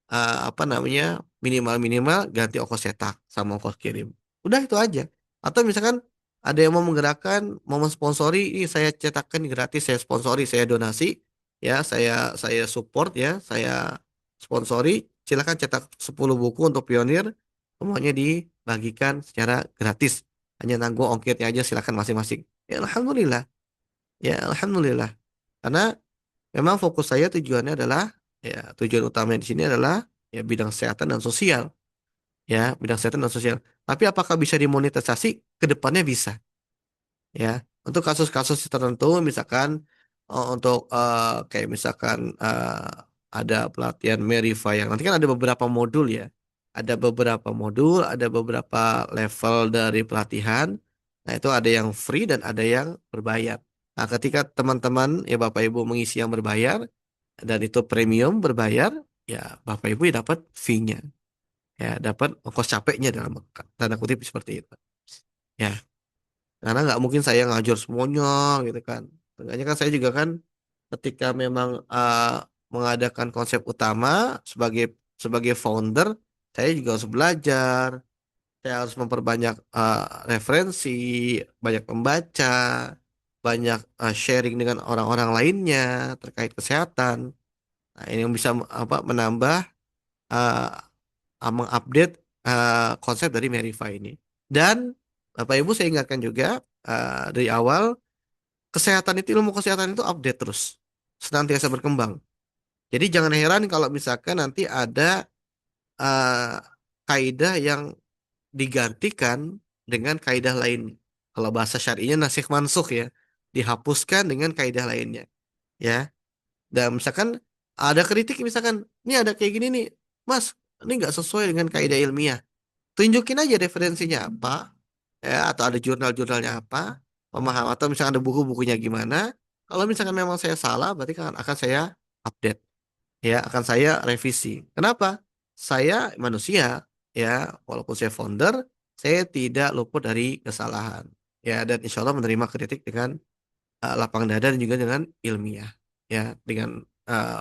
apa namanya minimal-minimal ganti ongkos cetak sama ongkos kirim. Udah itu aja. Atau misalkan ada yang mau menggerakkan, mau mensponsori, ini saya cetakkan gratis, saya sponsori, saya donasi, ya, saya support, ya, saya sponsori, silakan cetak 10 buku untuk pionir, semuanya dibagikan secara gratis. Hanya nanggung ongkirnya aja silakan masing-masing. Ya alhamdulillah, ya alhamdulillah. Karena memang fokus saya tujuannya adalah, ya, tujuan utama di sini adalah, ya, bidang kesehatan dan sosial, ya, bidang kesehatan dan sosial. Tapi apakah bisa dimonetisasi? Kedepannya bisa, ya. Untuk kasus-kasus tertentu, misalkan untuk kayak misalkan ada pelatihan Meriva yang nanti kan ada beberapa modul, ya, ada beberapa modul, ada beberapa level dari pelatihan. Nah, itu ada yang free dan ada yang berbayar. Nah, ketika teman-teman, ya, Bapak Ibu mengisi yang berbayar dan itu premium berbayar, ya, Bapak Ibu ya dapat fee-nya, ya, dapat ongkos capeknya dalam tanda kutip seperti itu, ya. Karena nggak mungkin saya ngajur semuanya gitu kan. Makanya kan saya juga kan ketika memang mengadakan konsep utama sebagai sebagai founder, saya juga harus belajar, saya harus memperbanyak referensi, banyak membaca, banyak sharing dengan orang-orang lainnya terkait kesehatan. Nah, ini yang bisa apa menambah uh, mengupdate konsep dari Merify ini. Dan Bapak Ibu saya ingatkan juga dari awal kesehatan itu ilmu kesehatan itu update terus, senantiasa berkembang. Jadi jangan heran kalau misalkan nanti ada uh, kaidah yang digantikan dengan kaidah lain. Kalau bahasa syar'inya nasikh mansukh, ya, dihapuskan dengan kaidah lainnya, ya. Dan misalkan ada kritik, misalkan ini ada kayak gini nih, Mas, ini nggak sesuai dengan kaidah ilmiah. Tunjukin aja referensinya apa, ya, atau ada jurnal-jurnalnya apa, pemaham, atau misalkan ada buku-bukunya gimana. Kalau misalkan memang saya salah, berarti kan akan saya update, ya, akan saya revisi. Kenapa? Saya manusia, ya, walaupun saya founder, saya tidak luput dari kesalahan, ya, dan insya Allah menerima kritik dengan lapang dada dan juga dengan ilmiah, ya, dengan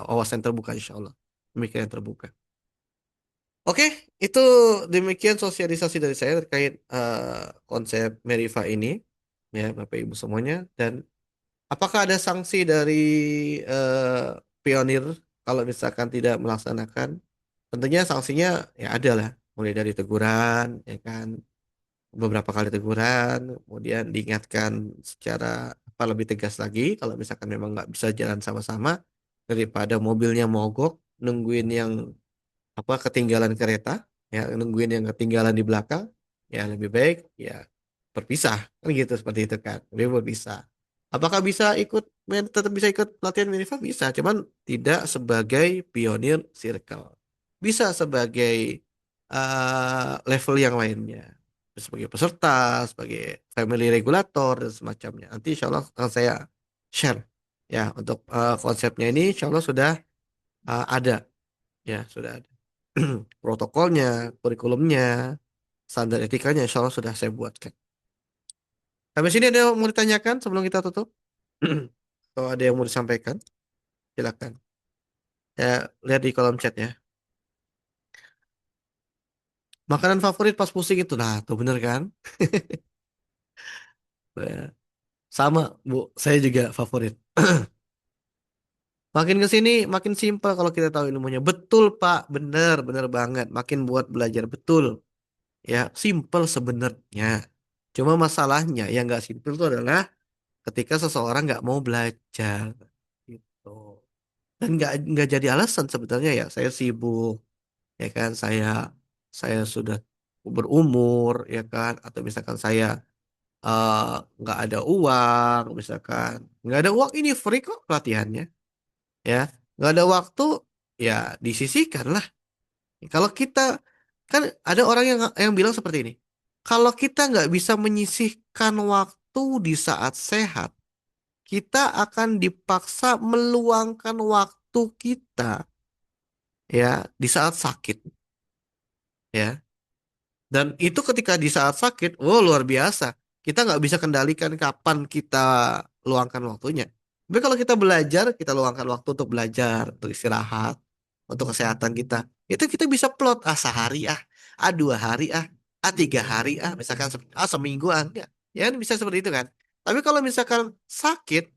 wawasan terbuka insya Allah, pemikiran terbuka. Oke, itu demikian sosialisasi dari saya terkait konsep Meriva ini, ya, Bapak Ibu semuanya. Dan apakah ada sanksi dari pionir kalau misalkan tidak melaksanakan? Tentunya sanksinya ya ada lah, mulai dari teguran, ya kan, beberapa kali teguran, kemudian diingatkan secara apa lebih tegas lagi kalau misalkan memang nggak bisa jalan sama-sama, daripada mobilnya mogok nungguin yang apa ketinggalan kereta, ya, nungguin yang ketinggalan di belakang, ya, lebih baik ya berpisah kan gitu, seperti itu kan, lebih baik berpisah. Apakah bisa ikut tetap bisa ikut pelatihan Minifa? Bisa, cuman tidak sebagai pionir circle, bisa sebagai level yang lainnya, sebagai peserta, sebagai family regulator dan semacamnya. Nanti insya Allah akan saya share, ya, untuk konsepnya ini insya Allah sudah ada, ya, sudah ada protokolnya, kurikulumnya, standar etikanya insya Allah sudah saya buatkan. Sampai sini ada yang mau ditanyakan sebelum kita tutup? Kalau ada yang mau disampaikan, silakan. Ya, lihat di kolom chat, ya. Makanan favorit pas pusing itu, nah, tuh bener kan? Ya. Sama, Bu. Saya juga favorit. Makin ke sini makin simpel kalau kita tahu ilmunya. Betul, Pak. Bener, bener banget. Makin buat belajar betul. Ya, simpel sebenarnya. Cuma masalahnya yang nggak simpel itu adalah ketika seseorang nggak mau belajar. Gitu. Dan nggak jadi alasan sebenarnya ya. Saya sibuk, ya kan. Saya sudah berumur, ya kan. Atau misalkan saya eh, nggak ada uang, misalkan. Nggak ada uang ini free kok pelatihannya. Ya, nggak ada waktu, ya disisihkan lah. Kalau kita kan ada orang yang bilang seperti ini. Kalau kita nggak bisa menyisihkan waktu di saat sehat, kita akan dipaksa meluangkan waktu kita ya di saat sakit ya. Dan itu ketika di saat sakit, oh luar biasa. Kita nggak bisa kendalikan kapan kita luangkan waktunya. Tapi kalau kita belajar, kita luangkan waktu untuk belajar, untuk istirahat, untuk kesehatan kita. Itu kita bisa plot, sehari dua hari tiga hari misalkan semingguan ya. Ya kan bisa seperti itu kan. Tapi kalau misalkan sakit,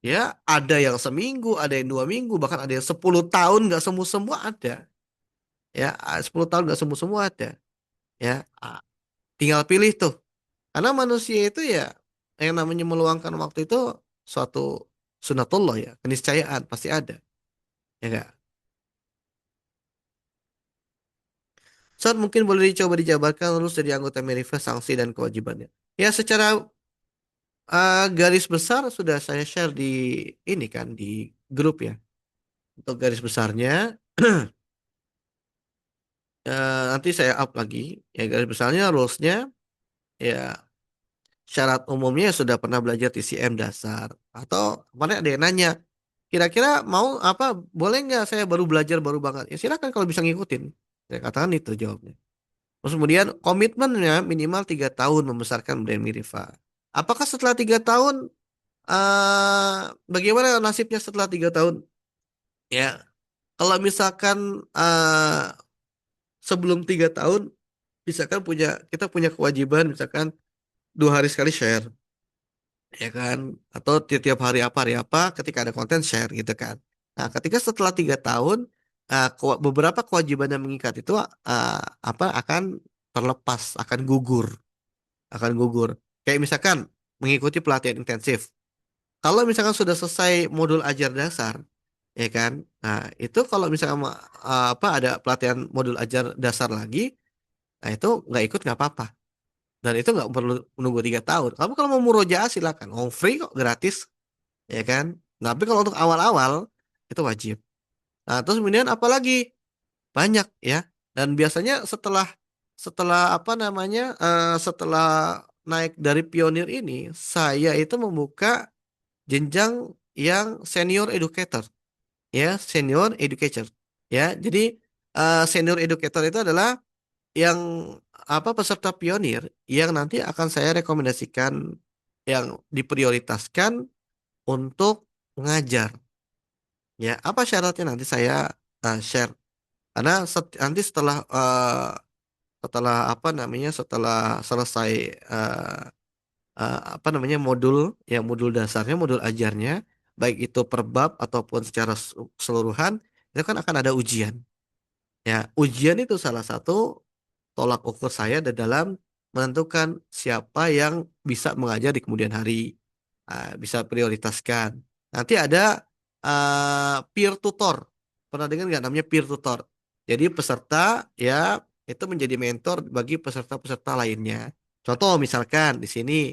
ya ada yang seminggu, ada yang 2 minggu, bahkan ada yang 10 tahun nggak sembuh-sembuh ada. Ya, 10 tahun nggak sembuh-sembuh ada. Ya, tinggal pilih tuh. Karena manusia itu ya yang namanya meluangkan waktu itu suatu sunatullah ya, keniscayaan pasti ada. Ya enggak? Saat mungkin boleh dicoba dijabarkan lulus jadi anggota Merifa sanksi dan kewajibannya. Ya secara garis besar sudah saya share di ini kan di grup ya. Untuk garis besarnya nanti saya up lagi. Ya garis besarnya rulesnya ya syarat umumnya sudah pernah belajar TCM dasar. Atau kemarin ada yang nanya, kira-kira mau apa, boleh nggak saya baru belajar baru banget? Ya silakan kalau bisa ngikutin. Saya katakan itu jawabnya. Terus kemudian komitmennya minimal 3 tahun membesarkan brand Mirifa. Apakah setelah 3 tahun, bagaimana nasibnya setelah 3 tahun? Ya, kalau misalkan sebelum 3 tahun, misalkan kita punya kewajiban, misalkan 2 hari sekali share. Ya kan, atau tiap hari apa ketika ada konten share gitu kan. Nah ketika setelah 3 tahun, beberapa kewajiban yang mengikat itu uh, apa akan terlepas, akan gugur kayak misalkan mengikuti pelatihan intensif. Kalau misalkan sudah selesai modul ajar dasar, ya kan, nah itu kalau misalkan ada pelatihan modul ajar dasar lagi, nah itu nggak ikut nggak apa-apa. Dan itu nggak perlu menunggu 3 tahun. Kamu kalau mau murojaah silakan, oh free kok, gratis, ya kan. Nah, tapi kalau untuk awal-awal itu wajib. Nah, terus kemudian apalagi banyak ya. Dan biasanya setelah setelah apa namanya setelah naik dari pionir ini, saya itu membuka jenjang yang senior educator, ya senior educator, ya. Jadi senior educator itu adalah yang apa peserta pionir yang nanti akan saya rekomendasikan yang diprioritaskan untuk mengajar. Ya, apa syaratnya nanti saya share. Karena nanti setelah apa namanya setelah selesai eh, apa namanya modul dasarnya, modul ajarnya, baik itu per bab ataupun secara keseluruhan, itu kan akan ada ujian. Ya, ujian itu salah satu tolak ukur saya dalam menentukan siapa yang bisa mengajar di kemudian hari. Bisa prioritaskan. Nanti ada peer tutor. Pernah dengar nggak namanya peer tutor? Jadi peserta ya itu menjadi mentor bagi peserta-peserta lainnya. Contoh misalkan di sini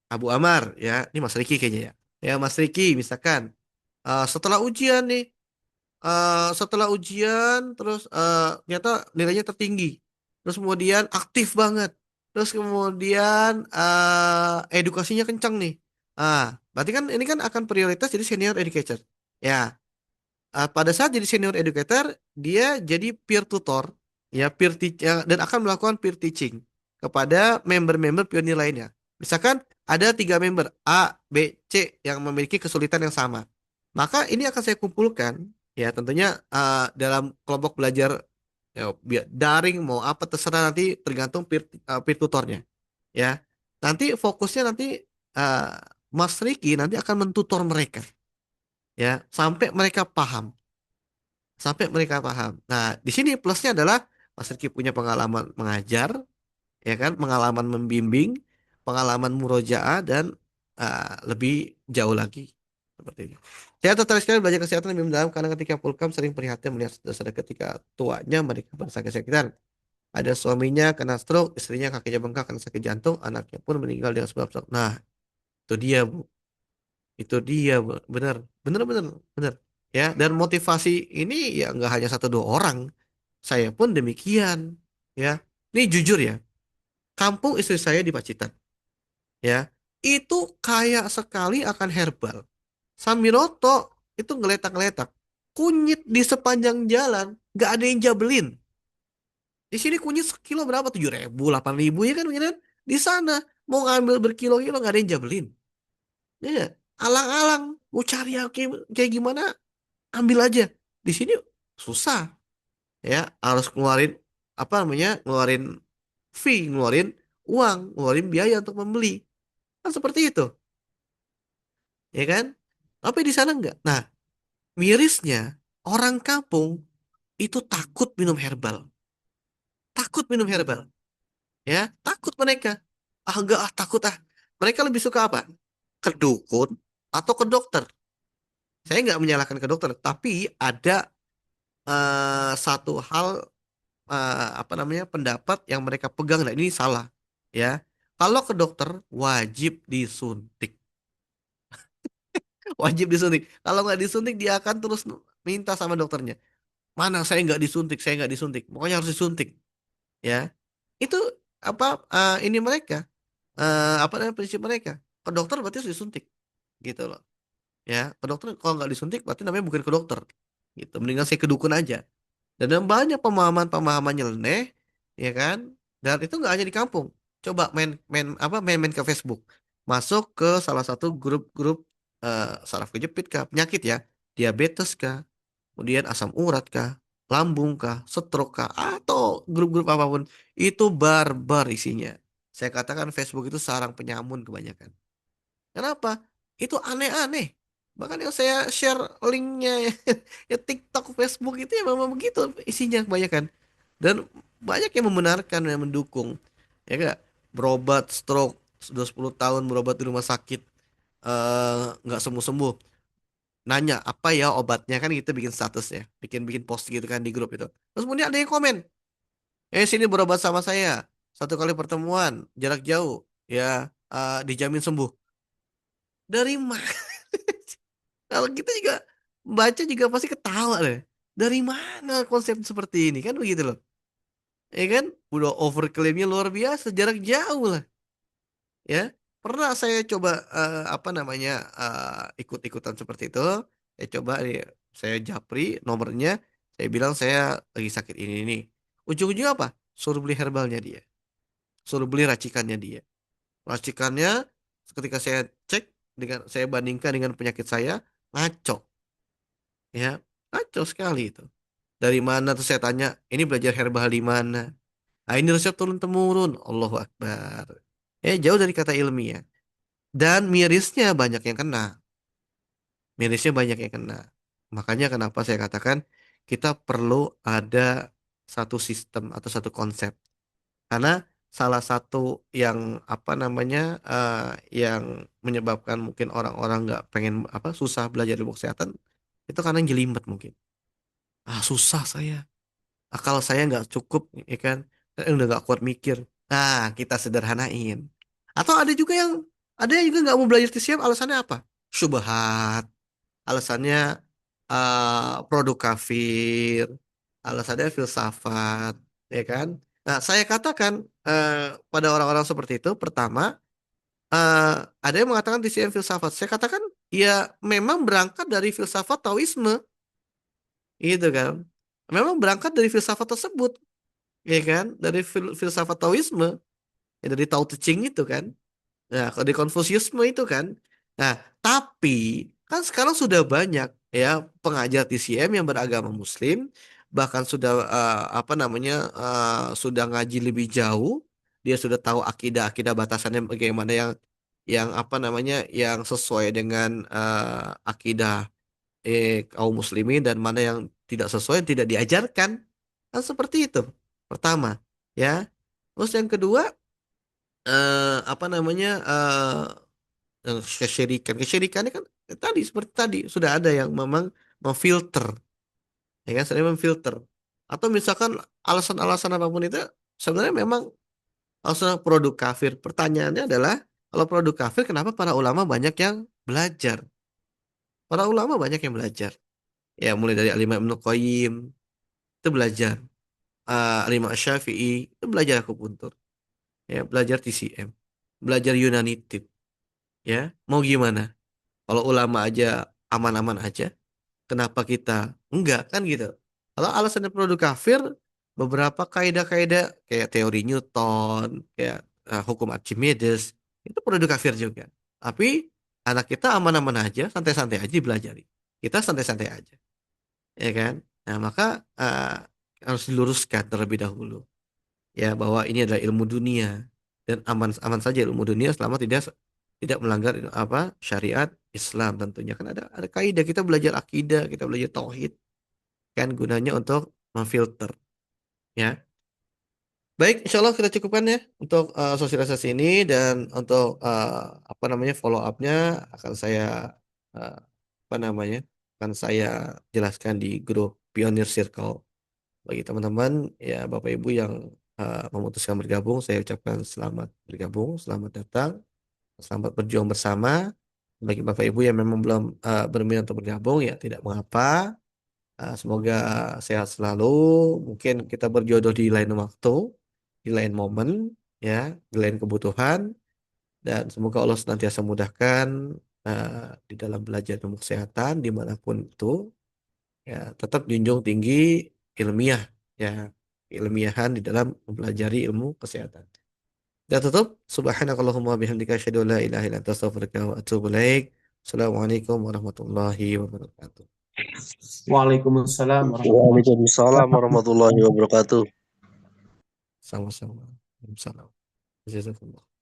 Abu Amar ya, ini Mas Riki kayaknya ya. Ya Mas Riki misalkan setelah ujian nih setelah ujian terus ternyata nilainya tertinggi, terus kemudian aktif banget, terus kemudian edukasinya kencang nih. Berarti kan ini kan akan prioritas jadi senior educator ya. Pada saat jadi senior educator dia jadi peer tutor ya, dan akan melakukan peer teaching kepada member-member pionir lainnya. Misalkan ada 3 member A, B, C yang memiliki kesulitan yang sama, maka ini akan saya kumpulkan ya tentunya dalam kelompok belajar ya, daring mau apa terserah nanti tergantung peer tutornya ya. Nanti fokusnya nanti eh, Mas Riki nanti akan mentutor mereka ya sampai mereka paham, sampai mereka paham. Nah, di sini plusnya adalah Mas Riki punya pengalaman mengajar, ya kan, pengalaman membimbing, pengalaman murojaah dan lebih jauh lagi seperti ini. Saya tertarik sekali belajar kesehatan lebih mendalam karena ketika Pulkam sering prihatin melihat saudara ketika tuanya mereka bersakit sakitan. Ada suaminya kena stroke, istrinya kakinya bengkak karena sakit jantung, anaknya pun meninggal dengan sebab stroke. Nah, itu dia, Bu. Itu dia, Bu. Benar, benar, benar, benar. Ya, dan motivasi ini ya nggak hanya satu dua orang. Saya pun demikian. Ya, ini jujur ya. Kampung istri saya di Pacitan. Ya, itu kaya sekali akan herbal. Sambiroto itu ngeletak-ngeletak. Kunyit di sepanjang jalan, nggak ada yang jabelin. Di sini kunyit sekilo berapa? 7.000, 8.000 ya kan, gitu kan? Di sana mau ngambil berkilo-kilo nggak ada yang jabelin. Ya, alang-alang mau cari yang kayak gimana, ambil aja. Di sini susah ya, harus ngeluarin apa namanya, ngeluarin fee, ngeluarin uang, ngeluarin biaya untuk membeli. Kan seperti itu, ya kan? Tapi di sana enggak. Nah, mirisnya orang kampung itu takut minum herbal. Takut minum herbal. Ya, takut mereka. Ah, enggak, ah, takut ah. Mereka lebih suka apa? Ke dukun atau ke dokter. Saya nggak menyalahkan ke dokter, tapi ada satu hal, apa namanya, pendapat yang mereka pegang. Nah, ini salah. Ya, kalau ke dokter wajib disuntik. Wajib disuntik. Kalau nggak disuntik dia akan terus minta sama dokternya. Mana saya nggak disuntik, saya nggak disuntik. Pokoknya harus disuntik. Ya, itu apa, ini mereka, apa namanya, prinsip mereka. Ke dokter berarti harus disuntik, gitu loh. Ya, ke dokter kalau nggak disuntik berarti namanya bukan ke dokter. Gitu. Mendingan saya ke dukun aja. Dan ada banyak pemahaman-pemahaman nyeleneh, ya kan? Dan itu nggak hanya di kampung. Coba main ke Facebook, masuk ke salah satu grup-grup, saraf kejepit kah, penyakit ya, diabetes kah, kemudian asam urat kah, lambung kah, stroke kah, atau grup-grup apapun, itu barbar isinya. Saya katakan Facebook itu sarang penyamun kebanyakan. Kenapa? Itu aneh-aneh. Bahkan yang saya share linknya ya TikTok, Facebook itu ya memang begitu isinya kebanyakan. Dan banyak yang membenarkan yang mendukung. Ya enggak? Berobat stroke sudah 10 tahun berobat di rumah sakit, nggak sembuh-sembuh. Nanya apa ya obatnya, kan kita bikin status ya, bikin post gitu kan di grup itu. Terus kemudian ada yang komen, sini berobat sama saya, 1 kali pertemuan jarak jauh, ya, dijamin sembuh. Dari mana? Kalau kita juga baca juga pasti ketawa deh. Dari mana konsep seperti ini, kan begitu loh. Ya kan? Udah overclaimnya luar biasa, jarak jauh lah. Ya. Pernah saya coba, apa namanya, ikut-ikutan seperti itu. Saya coba saya japri nomornya. Saya bilang saya lagi sakit ini. Ujung-ujungnya apa? Suruh beli herbalnya dia. Suruh beli racikannya dia. Racikannya ketika saya cek, dengan saya bandingkan dengan penyakit saya, ngaco. Ya, kacau sekali itu. Dari mana tuh saya tanya, ini belajar herbal di mana? Ah, ini resep turun temurun. Allahu Akbar. Jauh dari kata ilmiah. Dan mirisnya banyak yang kena. Mirisnya banyak yang kena. Makanya kenapa saya katakan kita perlu ada satu sistem atau satu konsep. Karena salah satu yang apa namanya, yang menyebabkan mungkin orang-orang nggak pengen apa, susah belajar ilmu kesehatan itu karena jelimet mungkin. Ah, susah saya. Akal saya nggak cukup, ya kan. Udah nggak kuat mikir. Nah, kita sederhanain. Atau ada yang juga nggak mau belajar TCM, alasannya apa? Syubhat. Alasannya produk kafir. Alasannya filsafat, ya kan? Nah, saya katakan, eh, pada orang-orang seperti itu, pertama, eh, ada yang mengatakan TCM filsafat. Saya katakan, ya memang berangkat dari filsafat Taoisme, gitu kan? Memang berangkat dari filsafat tersebut, ya kan, dari filsafat Taoisme, ya, dari Tao Te Ching itu kan. Nah, kalau di Konfusiusme itu kan. Nah, tapi kan sekarang sudah banyak ya pengajar TCM yang beragama Muslim, bahkan sudah, apa namanya, sudah ngaji lebih jauh dia sudah tahu akidah-akidah batasannya bagaimana yang apa namanya yang sesuai dengan akidah kaum muslimin dan mana yang tidak sesuai tidak diajarkan. Kan seperti itu. Pertama, ya. Terus yang kedua apa namanya kesyirikan. Kesyirikannya kan tadi seperti tadi sudah ada yang memang memfilter, ya kan? Saya memfilter. Atau misalkan alasan-alasan apapun itu sebenarnya memang alasan produk kafir. Pertanyaannya adalah kalau produk kafir kenapa para ulama banyak yang belajar? Para ulama banyak yang belajar. Ya mulai dari Al-Imam Ibnu Qayyim itu belajar. Al-Imam Syafi'i itu belajar akupuntur. Ya, belajar TCM. Belajar Yunani. Ya, mau gimana? Kalau ulama aja aman-aman aja, kenapa kita enggak kan gitu? Kalau alasannya produk kafir, beberapa kaidah-kaidah kayak teori Newton, kayak hukum Archimedes, itu produk kafir juga. Tapi anak kita aman-aman aja, santai-santai aja belajari. Kita santai-santai aja, ya kan? Nah, maka eh, harus diluruskan terlebih dahulu ya bahwa ini adalah ilmu dunia dan aman-aman saja ilmu dunia selama tidak tidak melanggar apa syariat Islam tentunya kan ada kaidah kita belajar akidah kita belajar tauhid kan gunanya untuk memfilter ya baik insya Allah kita cukupkan ya untuk sosialisasi ini dan untuk apa namanya follow upnya akan saya eh, apa namanya akan saya jelaskan di grup Pioneer Circle bagi teman-teman ya Bapak Ibu yang memutuskan bergabung, saya ucapkan selamat bergabung, selamat datang, selamat berjuang bersama. Bagi Bapak Ibu yang memang belum berminat untuk bergabung ya tidak mengapa. Semoga sehat selalu. Mungkin kita berjodoh di lain waktu, di lain momen, ya, di lain kebutuhan. Dan semoga Allah senantiasa mudahkan di dalam belajar ilmu kesehatan dimanapun itu ya tetap junjung tinggi ilmiah ya ilmiahan di dalam mempelajari ilmu kesehatan. Dan tutup subhanakallahumma bihamdika asyhadu an la ilaha illa anta astaghfiruka wa atubu ilaik. Assalamualaikum warahmatullahi wabarakatuh. Waalaikumsalam warahmatullahi Waalaikumsalam warahmatullahi wabarakatuh. Sama-sama. Salam. Jazakumullah.